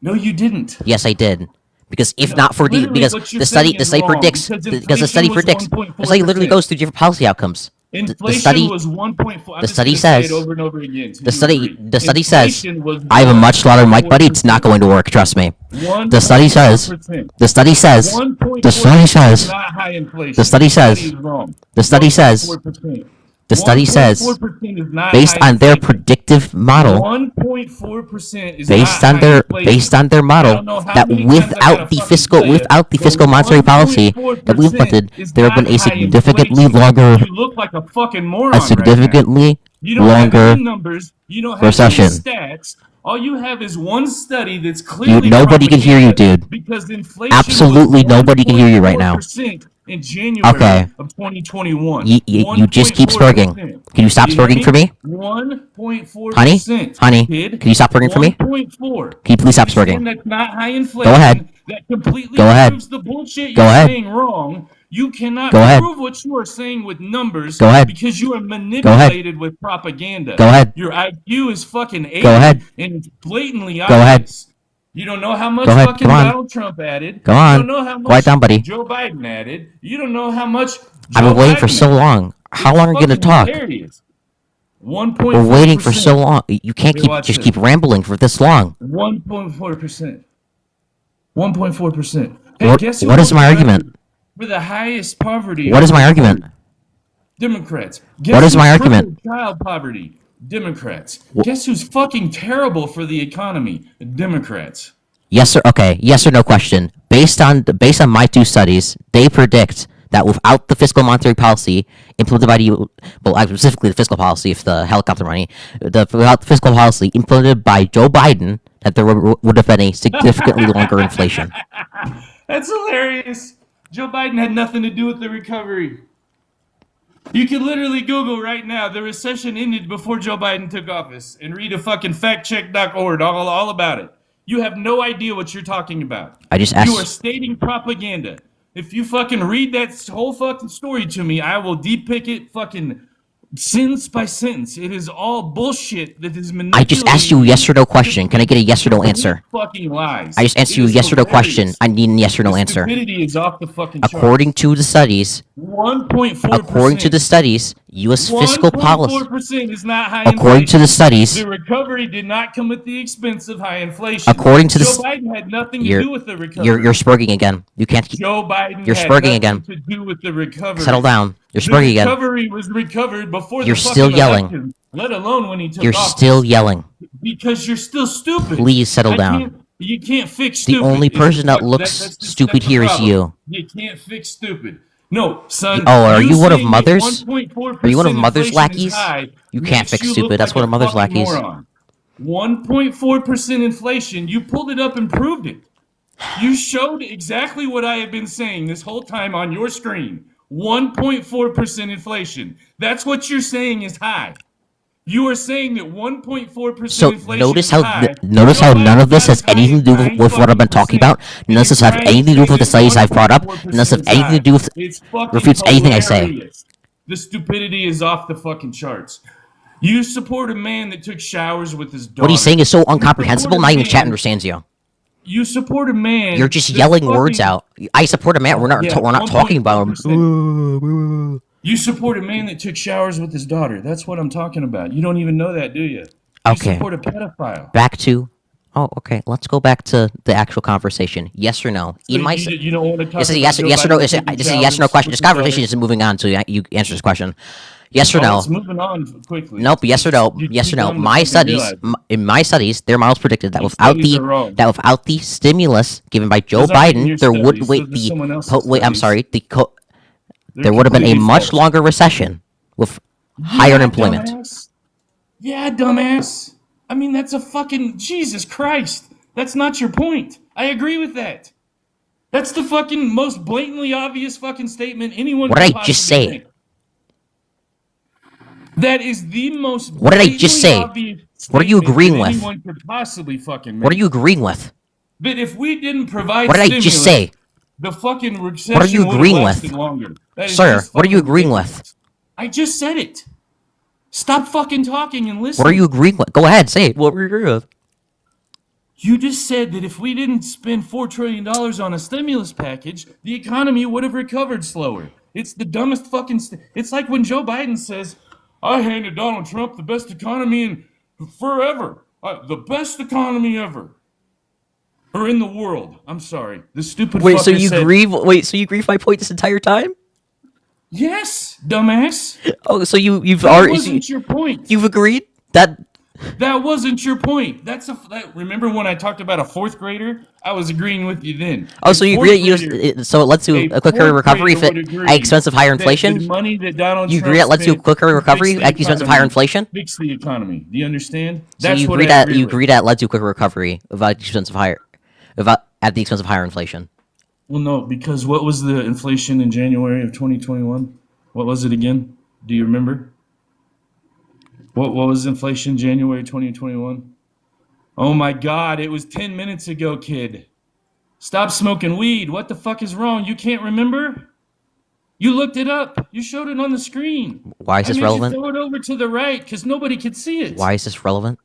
No, you didn't. Yes, I did. Because if No, not for the literally because what you're the study saying the is study wrong, predicts because because the study inflation was predicts the study literally 1.4%. goes through different policy outcomes. Inflation study- was 1.4. I'm the just study gonna say says- it over and over again. till The you study agree. the study says Inflation was I have a much louder mic, buddy. It's not going to work. Trust me. The study says 1.4%. the study says 1.4% the study says is not high inflation. the study says- is wrong. the study says 1.4%. the study says 1.4% is not based high on their inflation. predictive model 1.4% is based not on their high inflation. based on their I model don't know how that many times I gotta without the fucking fiscal say it, without the but fiscal monetary policy that we 1.4% implemented, is there have been not a high significantly inflation. longer You look like a fucking moron a right now. significantly You don't have longer any numbers. You don't have recession. any stats. All you have is one study that's clearly nobody can hear you, propaganda dude. Because inflation Absolutely was nobody can hear you right now. 1.4% in January Okay. of 2021. You just keep smirking. 1.4%. Can you stop Do you hear smirking for me? 1.4%. Honey, kid. can you stop smirking for me? 1.4. Can you please stop Understand smirking? That's not high inflation. Go ahead. That completely Go ahead. proves the bullshit Go you're ahead. saying wrong. You cannot Go ahead. prove what you are saying with numbers Go ahead. because you are manipulated with propaganda. Go ahead. Your IQ is fucking 80 Go ahead. and it's blatantly Go ahead. obvious. You don't know how much Go ahead. fucking Come on. Donald Trump added. Go on. You don't know how much Quiet down, buddy. Joe Biden added. You don't know how much I've Joe been waiting for Biden so added. long. How long are you gonna Fucking talk? hilarious. 1.4%. We're waiting for so long. You can't Hey, watch this. keep rambling for this long. 1.4%. 1.4%. Hey, What- guess who what is won my the argument? record For the highest poverty. What is my argument? Democrats. What is who my tripled argument? Child poverty. Democrats. Guess who's fucking terrible for the economy? Democrats. Yes or okay? Yes or no question. Based on my two studies, they predict that without the fiscal monetary policy implemented by specifically the fiscal policy, if the helicopter money, without the fiscal policy implemented by Joe Biden, that there would have been a significantly longer inflation. That's hilarious. Joe Biden had nothing to do with the recovery. You can literally Google right now, the recession ended before Joe Biden took office, and read a fucking factcheck.org all about it. You have no idea what you're talking about. I just You are asked. stating propaganda. If you fucking read that whole fucking story to me, I will depick it fucking sentence by sentence. It is all bullshit that is manipulated. I just asked you a yes or no question. Can I get a yes or no answer? Fucking lies. I just asked It you a is yes or no question. hilarious. I need a yes or no The answer. stupidity is off the fucking chart. According to the studies, 1.4%. according to the studies, U.S. fiscal policy. 1.4% is not high According to inflation. the studies, The recovery did not come at the expense of high inflation. According to the Joe s- Biden had nothing to you're do with the recovery. you're spurging again. You can't keep. Joe Biden you're had spurging nothing again. to do with the recovery. Settle down. You're The spurging again. recovery was recovered before You're the still fucking yelling. election, let alone when he took You're office. still yelling. Because you're still stupid. Please settle I down. can't- You can't fix The stupid. only It's person that fuck- looks that's stupid the here is problem. you. You can't fix stupid. No, son. Oh, are you one of saying that Mother's? 1.4% Are you one of Mother's inflation is lackeys? high You can't makes fix you stupid. look That's like one a of Mother's fucking lackeys. moron. 1.4% inflation. You pulled it up and proved it. You showed exactly what I have been saying this whole time on your screen. 1.4% inflation. That's what you're saying is high. You are saying that 1.4% So inflation notice is how high. notice Joe how none Biden of this got has as high anything as to do with what I've been talking about. 9 None of this has trying anything to do say with the that studies I've brought up. 1.4% None of this has is anything to high. do with It's fucking refutes anything I say. hilarious. The stupidity is off the fucking charts. You support a man that took showers with his daughter. What he's saying is so You support incomprehensible. a Not even chat man- understands you. You support a man. You're just that yelling words fucking- out. I support a man. We're not. Yeah, We're not talking about him. 1.4%. You support a man that took showers with his daughter. That's what I'm talking about. You don't even know that, do you? You Okay. support a pedophile. Back to. Oh, okay. Let's go back to the actual conversation. Yes or no? So In my. you don't want to talk This is a about yes. Joe Yes or no. Biden This is taking a yes or no showers question. with This his conversation daughter? isn't moving on. So you answer this question. Yes or Oh, no? it's moving on quickly. Nope. Yes or no? You're Yes too or no? dumb to My fucking studies, realize it. in my studies, their models predicted that These without studies are wrong. the stimulus given by Joe Those aren't even Biden, your there would studies. wait Those are someone else's wait. I'm studies. sorry. They're There would have been a completely much false. longer recession with higher Yeah, unemployment. Dumbass. Yeah, dumbass. I mean, that's a fucking Jesus Christ. That's not your point. I agree with that. That's the fucking most blatantly obvious fucking statement anyone What could did I just possibly say? make. That is the most What did I just blatantly say? obvious What are you statement agreeing that with? anyone could possibly fucking make. What are you agreeing with? That if we didn't provide What did I just stimulus, say? the fucking recession What are you would have agreeing lasted with? longer. That is Sir, just what are you fucking agreeing ridiculous. with? I just said it. Stop fucking talking and listen. What are you agreeing with? Go ahead, say it. What were you agreeing with? You just said that if we didn't spend $4 trillion on a stimulus package, the economy would have recovered slower. It's the dumbest fucking... It's like when Joe Biden says, I handed Donald Trump the best economy in forever. The best economy ever. Or in the world. I'm sorry. The stupid Wait, fucker so you said, agree? Wait, so you agree with my point this entire time? Yes, dumbass. Oh, so you've That already wasn't your point. you've agreed that. That wasn't your point. Remember when I talked about a fourth grader? I was agreeing with you then. Oh, so you agree that so it led to a quicker recovery at the expense of higher inflation? The money that Donald You Trump agree that led to a spent quicker to recovery fix the at the expense of higher economy. inflation? Fix the economy. Do you understand? So That's you what agree I that agree you with. agree that led to a quicker recovery at the expense of higher inflation. Well, no, because what was the inflation in January of 2021? What was it again? Do you remember? What was inflation January 2021? Oh my God, it was 10 minutes ago, kid. Stop smoking weed. What the fuck is wrong? You can't remember? You looked it up. You showed it on the screen. Why is this I made relevant? You throw it over to the right because nobody could see it. Why is this relevant?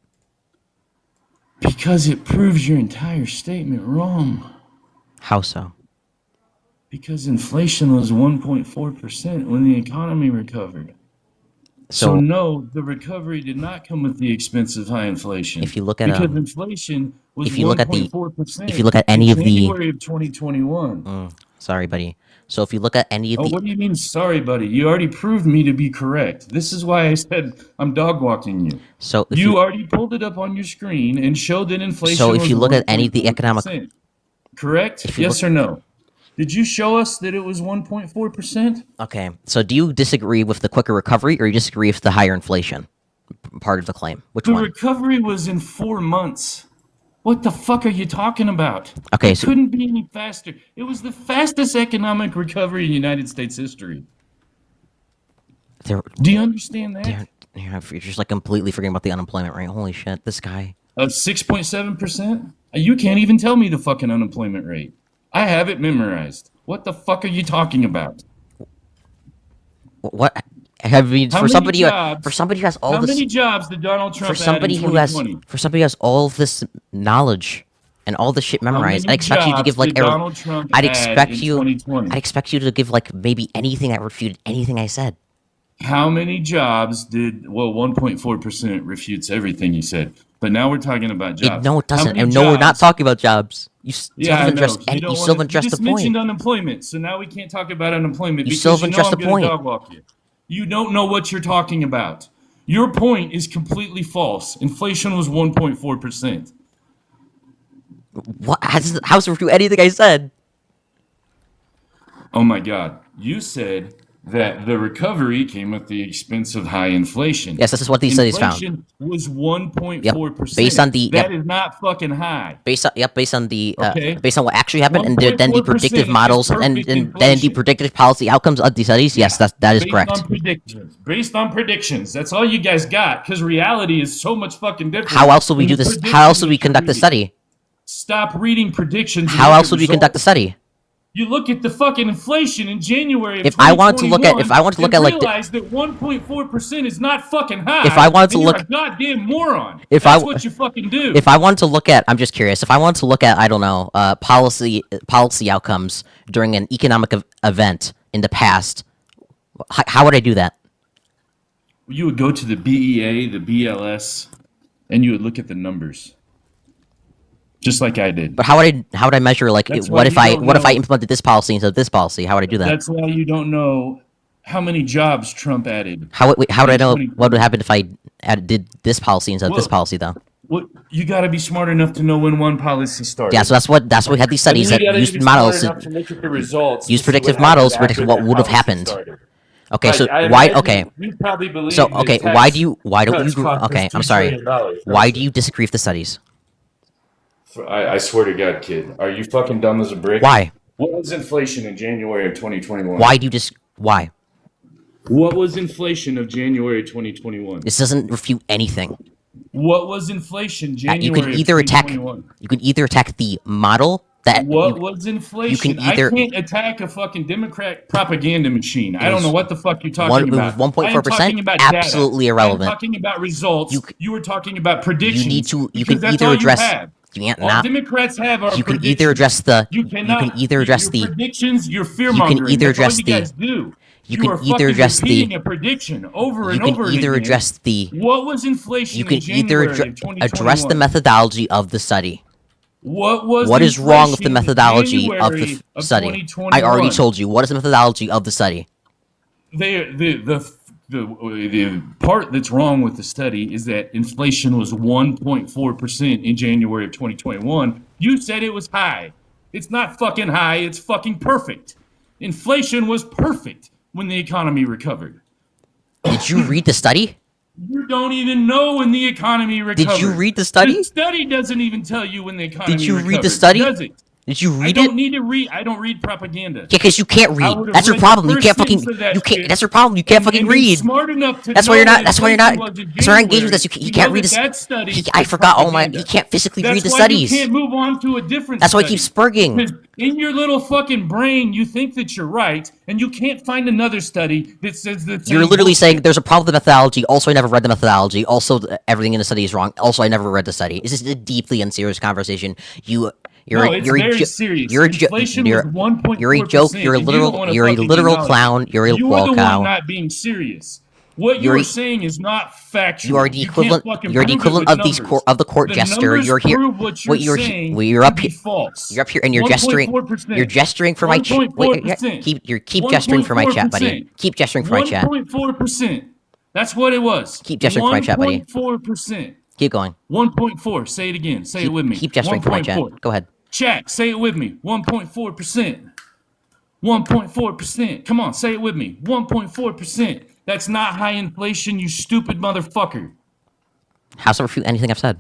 Because it proves your entire statement wrong. How so? Because inflation was 1.4% when the economy recovered. So no, the recovery did not come with the expense of high inflation. If you look at because inflation was if you look at 1.4%. if you look at any of the January of 2021. Sorry, buddy. So if you look at any of Oh, the what do you mean, sorry, buddy? You already proved me to be correct. This is why I said I'm dog walking you. so if You already pulled it up on your screen and showed that inflation. So if was you look at any of the economic 1.4%. Correct? If you Yes or no? Did you show us that it was 1.4%? Okay, so do you disagree with the quicker recovery, or you disagree with the higher inflation part of the claim? Which The one? recovery was in 4 months. What the fuck are you talking about? Okay, It so couldn't be any faster. It was the fastest economic recovery in United States history. there, Do you understand that? you're just like completely forgetting about the unemployment rate. Holy shit, this guy. Of 6.7%? You can't even tell me the fucking unemployment rate. I have it memorized. What the fuck are you talking about? What have you How for many somebody jobs- for somebody who has all How this many jobs did Donald Trump for somebody add in who has 2020? for somebody who has all of this knowledge and all this shit memorized? many I'd expect you to jobs give like did Donald Trump I'd add expect in you 2020? I'd expect you to give like maybe anything that refuted anything I said. How many jobs did 1.4% refutes everything you said. But now we're talking about jobs. No, it How doesn't. many And no, we're not jobs- talking about jobs. You still Yeah, I haven't know. addressed You don't you still wanna- haven't addressed you the just mentioned point. unemployment, so now we can't talk about unemployment You because still haven't you know addressed I'm the gonna point. dog walk you. You don't know what you're talking about. Your point is completely false. Inflation was 1.4%. What how's it refute anything I said? Oh my God. You said that the recovery came at the expense of high inflation. Yes, this is what these studies found. Inflation was 1.4%. Based on the That is not fucking high. based on the Okay. based on what actually happened, and then the 1.4% predictive is models and perfect then the inflation. predictive policy outcomes of these studies. Yes, that is Based correct. on predictions. Based on predictions. That's all you guys got, because reality is so much fucking different. How else would we than do the this? How else would we predictions conduct the that you're reading. study? Stop reading predictions. and How look else at would we conduct the results. study? You look at the fucking inflation in January of If I wanted to look at- if I wanted to look at, and like, the- realize that 1.4% is not fucking high. If I wanted to then look- you're a goddamn moron. If That's I- what you fucking do. If I wanted to look at, I'm just curious. If I wanted to look at, I don't know, policy outcomes during an economic event in the past, how would I do that? You would go to the BEA, the BLS, and you would look at the numbers, just like I did. But how would I measure, like, That's what why if you I don't what if I know- implemented this policy instead of this policy? How would I do that? That's why you don't know how many jobs Trump added. How would I know 2020. what would happen if I did this policy instead of this Well, policy, though? Well, you got to be smart enough to know when one policy started. Yeah, so that's what we had these And then studies you that gotta used be models. smart enough to look at the results. use to see predictive what happened models to predict after what that would have policy happened. started. Okay, so I why? imagine Okay, you probably believe so that okay, tax why don't cuts you? cost us Okay, I'm $2 sorry. trillion. Why do you disagree with the studies? I swear to God, kid, are you fucking dumb as a brick? Why? What was inflation in January of 2021? Why do you why? What was inflation of January 2021? This doesn't refute anything. What was inflation January You can of either attack 2021? the model that What you, was inflation? can either- I can't attack a fucking Democrat propaganda machine. I don't was know what the fuck you're talking one- it was about. 1.4%? I am talking about data. Absolutely irrelevant. I'm talking about results. You You were talking about predictions. you need to you because can that's either all address You have. you can't All not Democrats have are you can predictions. either address the You cannot. can either address your the predictions. Your fear can mongering. either That's all address you the- guys do. you can are either fucking address the- repeating a prediction over you and can over either again. address the What was inflation? you can in either January of address the 2021? methodology of the study. What Is wrong with the inflation in methodology of January the study? 2021? I already told you. What is the methodology of the study? The part that's wrong with the study is that inflation was 1.4% in January of 2021. You said it was high. It's not fucking high. It's fucking perfect. Inflation was perfect when the economy recovered. Did you read the study? You don't even know when the economy recovered. Did you read the study? The study doesn't even tell you when the economy Did you recovered. read the study? Does it? Did you I read don't it? need to read. I don't read propaganda. Yeah, because you can't read. would've That's your read the problem. You first can't fucking. sentence of that You can't. shit That's your problem. You can't fucking and been read. smart enough to That's why you're know not. what That's why you're inflation not. was in That's why you're engaged with January. this. You You can't know read that this. that study I was forgot all my. propaganda. You can't physically That's read the why studies. You can't move on to a different. That's why it study. keeps spurging. Because in your little fucking brain, you think that you're right, and you can't find another study that says that. You're literally saying there's a problem with the methodology. Also, I never read the methodology. Also, everything in the study is wrong. Also, I never read the study. This is a deeply unserious conversation. You're No, a, it's you're a very jo- serious. You're a jo- Inflation you're, was 1.4%. you're a joke. You're a and you don't literal. wanna You're a fucking literal acknowledge it. clown. You're a You are wall the cow. one not being serious. What You're- you're saying is not factual. You are the can't equivalent. fucking You're the prove it equivalent with of these numbers. of the court The jester. numbers You're here. prove what you're saying you're to up be here. false. You're up here and you're gesturing. 1.4%. You're gesturing for my chat. Wait, 1.4%. keep gesturing for my chat, buddy. 1.4%. Keep gesturing for my chat. 1.4%. That's what it was. Keep gesturing for my chat, buddy. 1.4%. Keep going. 1.4. Say it again. Say it with me. Keep gesturing for my chat. 1.4. Go ahead. Chat, say it with me. 1.4%. 1.4%. Come on, say it with me. 1.4%. That's not high inflation, you stupid motherfucker. How's that refute anything I've said?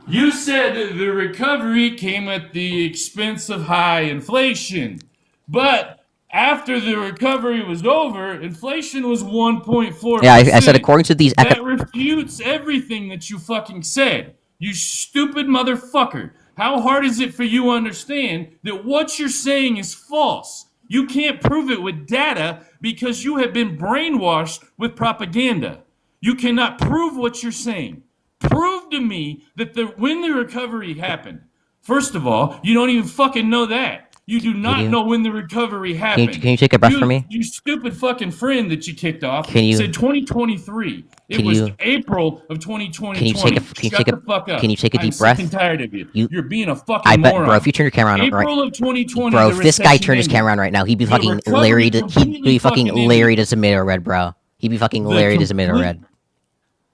You said that the recovery came at the expense of high inflation. But after the recovery was over, inflation was 1.4%. Yeah, I said according to these. That refutes everything that you fucking said. You stupid motherfucker. How hard is it for you to understand that what you're saying is false? You can't prove it with data because you have been brainwashed with propaganda. You cannot prove what you're saying. Prove to me that when the recovery happened. First of all, you don't even fucking know that. You do not know when the recovery happened. Can you take a breath for me? You stupid fucking friend that you kicked off Can you- said 2023. It Can was you- April of 2020. Can you take a- Shut the fuck up. can you take a I'm deep sick breath? and tired of you. You- You're being a fucking I bet, moron. bro. If you turn your camera on, right, April of 2020. bro. the If this guy recession turned his ended. camera on right now, he'd be The fucking recovery Larry. He'd completely be fucking fucking Larry ended. to tomato red, bro. He'd be fucking Larry to tomato red.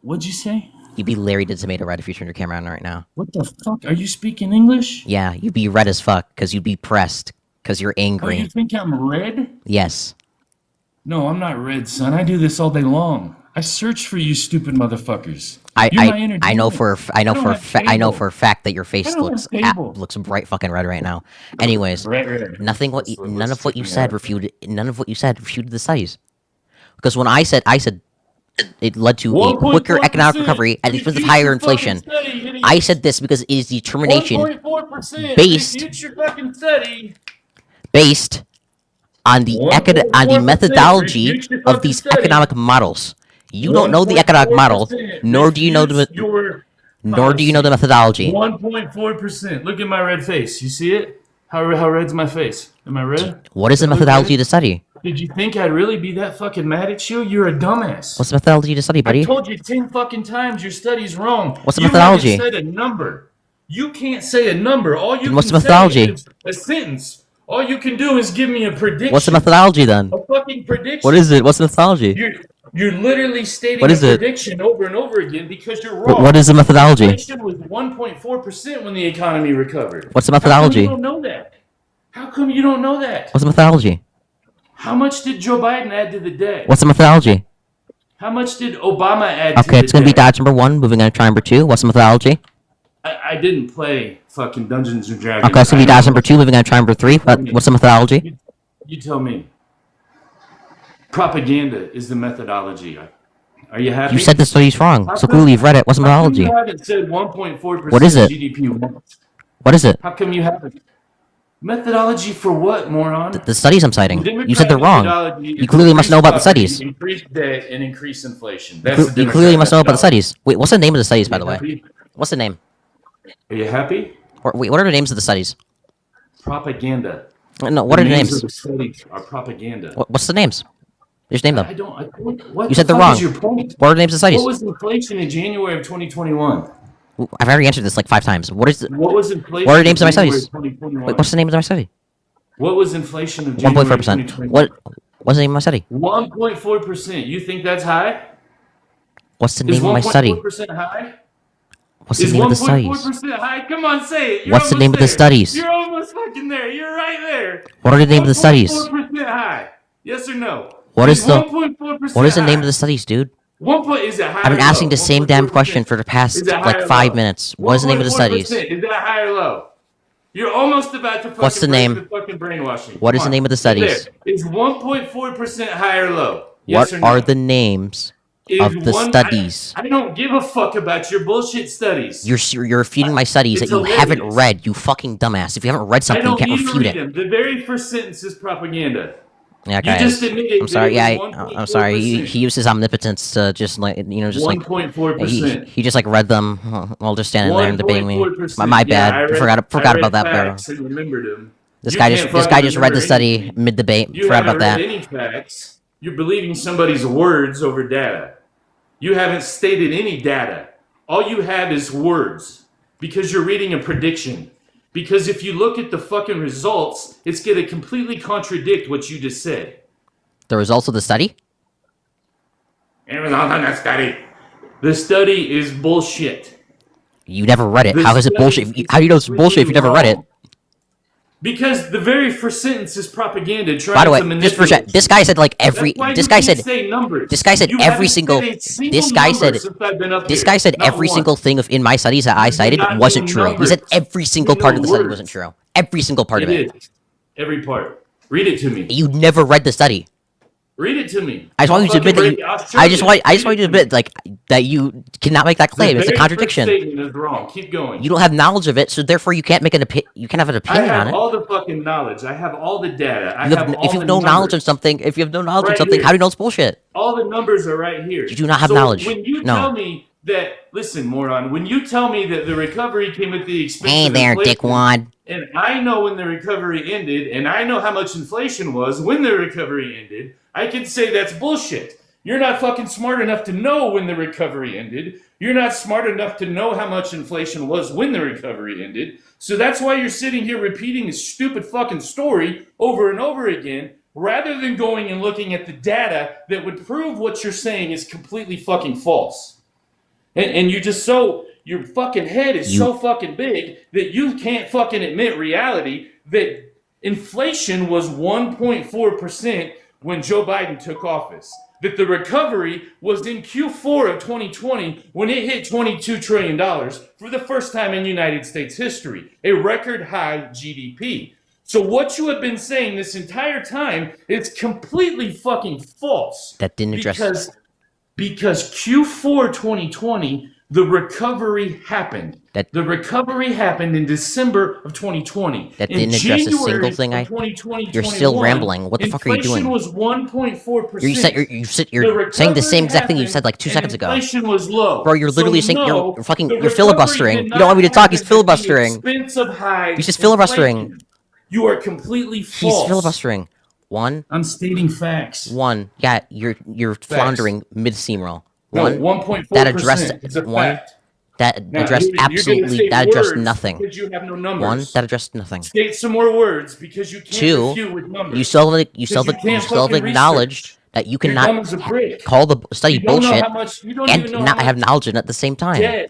What'd you say? You'd be Larry to tomato red if you turned your camera on right now. What the fuck? Are you speaking English? Yeah, you'd be red as fuck because you'd be pressed. Because you're Oh, angry. you think I'm red? Yes. No, I'm not red, son. I do this all day long. I search for you stupid motherfuckers. You're my entertainment. I know for I don't have cable. a fact that your I face don't have cable. looks bright fucking red right now. Anyways, Red. none of what Let's you check said it out. refuted the studies. Because when I said it led to a 1.4% quicker economic recovery at the expense of higher inflation. Study, I said this because it is determination 1.4% based- future fucking study. based on the 1.4% methodology refutes your of fucking these study. economic models. You don't know the economic model, 1.4% nor do you know the refutes your methodology. 1.4%. Look at my red face. You see it? How red's my face? Am I red? What is the Look methodology red. to study? Did you think I'd really be that fucking mad at you? You're a dumbass. What's the methodology to study, I buddy? told you 10 fucking times your study's wrong. What's the You methodology? haven't said a number. You can't say a number. All you Then what's can the methodology? say is a sentence. All you can do is give me a prediction. What's the methodology then? A fucking prediction. What is it? What's the methodology? You're literally stating What is a it? prediction over and over again because you're wrong. What is the methodology? Inflation was 1.4% when the economy recovered. What's the How methodology? come you don't know that? How come you don't know that? What's the methodology? How much did Joe Biden add to the debt? What's the methodology? How much did Obama add to Okay, the it's gonna be debt? dodge number 1, moving on to try number 2. What's the methodology? I didn't play fucking Dungeons and Dragons. Okay, it's gonna be I dodge know. number 2, moving on to try number 3. What's the methodology? You tell me. Propaganda is the methodology. Are you happy? You said the study's wrong, How so come- clearly you've read it. What's the How come methodology? you haven't said 1.4% What is it? GDP once? What is it? How come you haven't? Methodology for what, moron? The studies I'm citing. You said they're wrong. Methodology You is clearly must know about the increase studies. poverty, Increase debt and increase inflation. You That's cl- the you clearly Democrat must know about the methodology. studies. Wait, what's the name of the studies, by the way? Happy? What's the name? Are you happy? Wait, what are the names of the studies? Propaganda. No, what are the of names? the studies are propaganda. What's the names? Just name I them. don't. What You said the they're fuck wrong. is your point? What are the names of the What studies? was inflation in January of 2021? I've already answered this like 5 times. What is the, What was inflation? What are the names in of my January studies? 2021? wait, what's the name of my study? What was inflation of January 1.4%. 2021? What's the name of my study? 1.4%. You think that's high? What's the Is name of my study? 1.4% high? What's the Is name of the studies? 1.4% high? Come on, say it. You're What's the almost name of the there. studies? You're almost fucking there. You're right there. What are the name of the studies? 1.4% high. Yes or no? What is the 1.4% What is the name of high? the studies, dude? 1 point, is it high I've been or asking low? the same damn 1.4%. question for the Is past it high like or 5 low? minutes. What is the name of the studies? 1.4%. Is that high or low? You're almost about to fucking What's the break name? the fucking brainwashing. What Come is the on. name of the Get studies? there. Is 1.4% high or low? Yes What or no? are the names of the studies? I don't give a fuck about your bullshit studies. You're refuting my studies that It's you haven't hilarious. read, you fucking dumbass. If you haven't read I something, you don't can't need to refute read it. them. The very first sentence is propaganda. Yeah, You guys. just admitted I'm sorry. that Yeah, it was I'm sorry. He 1.4%. uses omnipotence to just like just like 1.4%. he just like read them while just standing there and debating me. 1.4%. My Yeah, bad. I read, Forgot I about read that, bro. facts and remembered them. This You guy can't just this fucking guy just read the remember study anything. mid debate. You Forgot haven't about that. read any facts. You're believing somebody's words over data. You haven't stated any data. All you have is words because you're reading a prediction. Because if you look at the fucking results, it's going to completely contradict what you just said. The results of the study? It was all on that study. The study is bullshit. You never read it. The How is it study bullshit? is How do you know it's bullshit if you never read it? wrong. Because the very first sentence is propaganda trying By the way, to just for manipulate. check, this guy said like every. That's why This you guy can't said. say numbers. This guy said You every haven't single. said a single This guy number said. since I've been up This here. guy said Not every one. single thing in my studies that I cited not wasn't know true. He said numbers. every single You part know of the study words. wasn't true. Every single part It of it. is. Every part. Read it to me. You never read the study. Read it to me. I just want you to admit that you. I just want you to admit like that you cannot make that claim. It's a contradiction. The statement is wrong. Keep going. You don't have knowledge of it, so therefore you can't make an you can't have an I opinion on have it. all the fucking knowledge. I have all the data. I You have have, all if you have the no knowledge numbers. of something, if you have no knowledge of Right something, here. how do you know it's bullshit? All the numbers are right here. You do not have So knowledge. When you No. tell me that, listen, moron, when you tell me that the recovery came at the expense Hey of there, inflation, dickwad. and I know when the recovery ended, and I know how much inflation was when the recovery ended, I can say that's bullshit. You're not fucking smart enough to know when the recovery ended. You're not smart enough to know how much inflation was when the recovery ended. So that's why you're sitting here repeating this stupid fucking story over and over again, rather than going and looking at the data that would prove what you're saying is completely fucking false. And you're just so, your fucking head is so fucking big that you can't fucking admit reality that inflation was 1.4% when Joe Biden took office. That the recovery was in Q4 of 2020 when it hit $22 trillion for the first time in United States history, a record high GDP. So what you have been saying this entire time is completely fucking false. That didn't address Because Q4 2020, the recovery happened. The recovery happened in December of 2020. That didn't address a single thing. You're still rambling. What the fuck are you doing? Inflation was 1.4%. You're saying the same exact thing you said like 2 seconds ago. Inflation was low. Bro, you're literally saying no, you're filibustering. You don't want me to talk. He's filibustering. He's just filibustering. You are completely false. He's filibustering. One. I'm stating facts. One. Yeah, you're floundering mid steamroll. No, One. 1.4%. That addressed is a one. fact. That Now, addressed you're gonna absolutely. say That addressed words nothing. Because you have no numbers. One. That addressed nothing. State some more words because you can't Two. refute with numbers. You still can't fucking acknowledged that you You're dumb cannot as a brick. call the study You don't know bullshit how much. You don't and even know not how have much knowledge in it at the same time. debt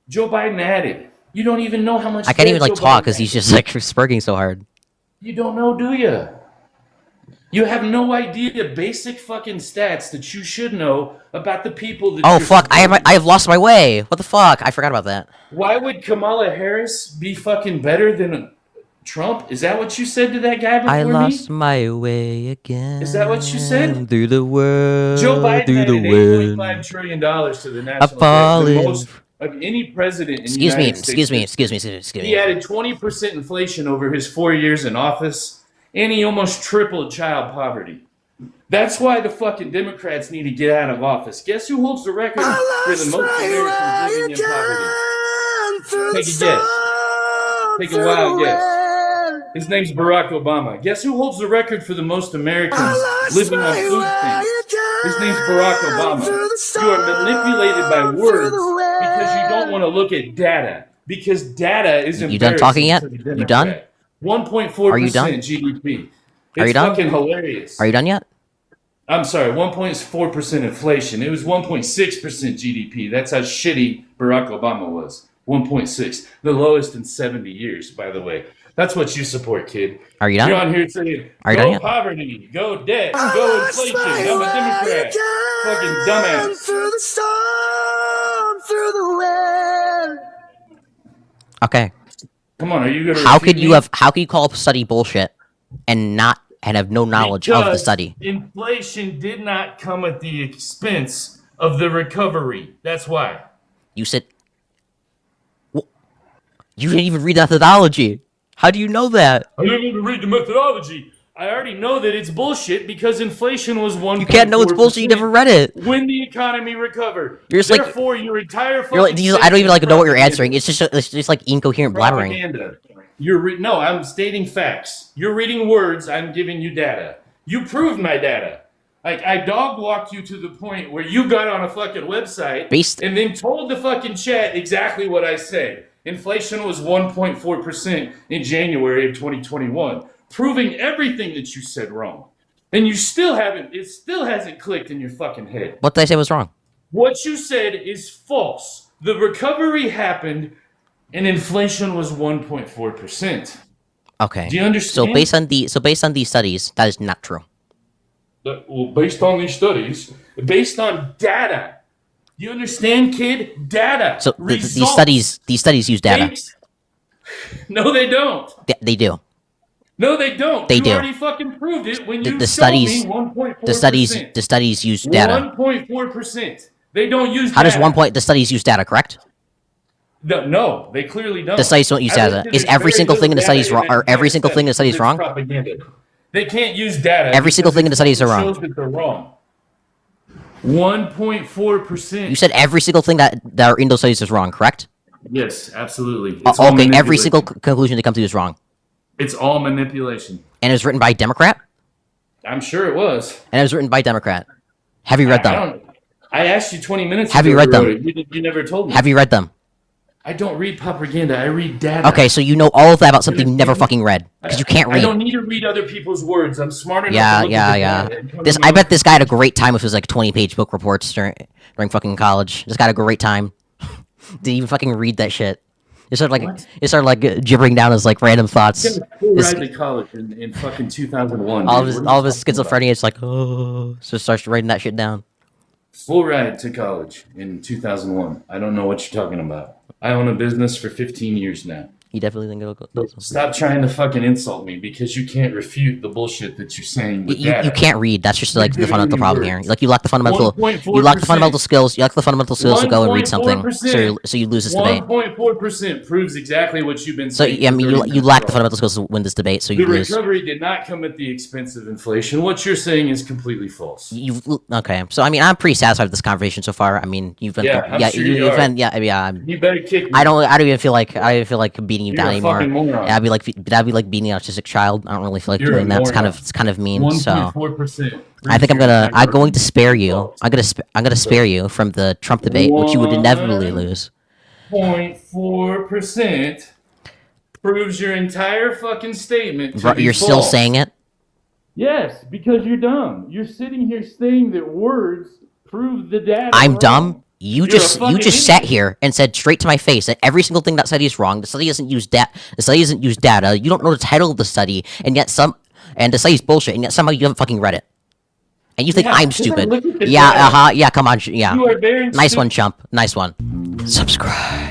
Joe Biden added. You don't even know how much. I can't debt even like Joe talk Biden because he's added. just like spurging so hard. You don't know, do you? You have no idea basic fucking stats that you should know about the people that. Oh you're fuck! I supporting. have lost my way. What the fuck? I forgot about that. Why would Kamala Harris be fucking better than Trump? Is that what you said to that guy before I me? lost my way again. Is that what you said? Through the world, Joe Biden through added the $8.5 wind. trillion to the national debt, fallen. the most of any president in the Excuse me. United States. Excuse He me. added 20% inflation over his 4 years in office, and he almost tripled child poverty. That's why the fucking Democrats need to get out of office. Guess who holds the record for the most Americans living in poverty? Take a guess. Take a wild guess. His name's Barack Obama. Guess who holds the record for the most Americans living on food stamps? His name's Barack Obama. You are manipulated by words because you don't want to look at data. Because data is embarrassing. You done talking yet? to the You done? Democrat. 1.4% Are you done? GDP. Are you It's done? fucking hilarious. Are you done yet? I'm sorry, 1.4% inflation. It was 1.6% GDP. That's how shitty Barack Obama was. 1.6. The lowest in 70 years, by the way. That's what you support, kid. Are you done? You're on here saying, Are you done go yet? poverty, go debt, go inflation. I'm a Democrat. Fucking dumbass. Through the storm, through the wind. Okay. Come on, are you gonna How refute could you me? have? How could you call a study bullshit and have no knowledge of the Because study? inflation did not come at the expense of the recovery. That's why. You said you didn't even read the methodology. How do you know that? I didn't even read the methodology. I already know that it's bullshit because inflation was 1. You can't know it's bullshit. You never read it. When the economy recovered. You're just like- Therefore, your entire fucking You're like, I don't even like know what you're propaganda. answering. It's just like incoherent blabbering. Propaganda. No, I'm stating facts. You're reading words. I'm giving you data. You proved my data. Like I dog walked you to the point where you got on a fucking website Based- and then told the fucking chat exactly what I said. Inflation was 1.4% in January of 2021, proving everything that you said wrong. And you still haven't. It still hasn't clicked in your fucking head. What did I say was wrong? What you said is false. The recovery happened and inflation was 1.4%. Okay. Do you understand? So based on these studies, that is not true. Well, based on these studies, based on data. You understand, kid? Data. So Results. these studies use data. Fakes. No, they don't. They do. No, they don't. They you do. already fucking proved it when you The showed studies- me 1.4%. The studies use data. 1.4%. They don't use How does data. the studies use data? Correct. No, they clearly don't. The studies don't use I data. looked at Is it, every very single thing in the little studies data wrong? in Or that every single thing in the studies It's wrong? propaganda. They can't use data. Every single thing in the studies are because wrong. it shows that they're wrong. 1.4%. You said every single thing that are in those studies is wrong. Correct. Yes, absolutely. It's all Okay. Every manipulation. single conclusion they come to is wrong, It's all manipulation. and it was written by a Democrat. I'm sure it was. And it was written by a Democrat. Have you read them? I asked you 20 minutes Have ago. you read who them? wrote it. You never told me. Have you read them? I don't read propaganda. I read data. Okay, so you know all of that about something you never fucking read because you can't I read. don't need to read other people's words. I'm smart enough Yeah, to look yeah, at the yeah. data and come to I my bet this guy had a great time with his like 20-page book reports during fucking college. This guy had a great time. Didn't even fucking read that shit. It started What? gibbering down his like random thoughts. He got a full His- ride to college in fucking 2001. all of dude. his What are all you of his talking about? schizophrenia. It's like, oh, so starts writing that shit down. Full ride to college in 2001. I don't know what you're talking about. I own a business for 15 years now. You definitely think it'll go. Stop trying to fucking insult me because you can't refute the bullshit that you're saying with You data. can't read. That's just like the giving fundamental me problem words. here. Like you lack the fundamental. 1.4%. You lack the fundamental skills. You lack the fundamental skills to go and read something. 1.4%. So you lose this debate. 1.4% proves exactly what you've been So saying. yeah, I mean, for 30 you minutes lack the wrong. fundamental skills to win this debate. So you The lose. recovery did not come at the expense of inflation. What you're saying is completely false. You've okay. So I mean, I'm pretty satisfied with this conversation so far. I mean, you've been Yeah, I'm sure you you've are. been yeah. You better kick me. I don't even feel like beating you You're down a anymore. fucking moron. That'd be like beating an autistic child. I don't really feel like You're a doing that. It's kind moron. of mean. So 1.4%. I think I'm going to spare you. I'm gonna spare you from the Trump debate, which you would inevitably lose. 0.4% proves your entire fucking statement. To be You're still false. saying it. Yes, because you're dumb. You're sitting here saying that words prove the data. I'm wrong. dumb. You You're a just fucking sat idiot. here and said straight to my face that every single thing that study is wrong. The study doesn't use data. The study doesn't use data. You don't know the title of the study, and yet the study's bullshit, and yet somehow you haven't fucking read it. And you think Yeah, I'm 'cause I stupid. looked at the Yeah, data. yeah, come on, yeah. You are very Nice stupid. one, chump. Nice one. Subscribe.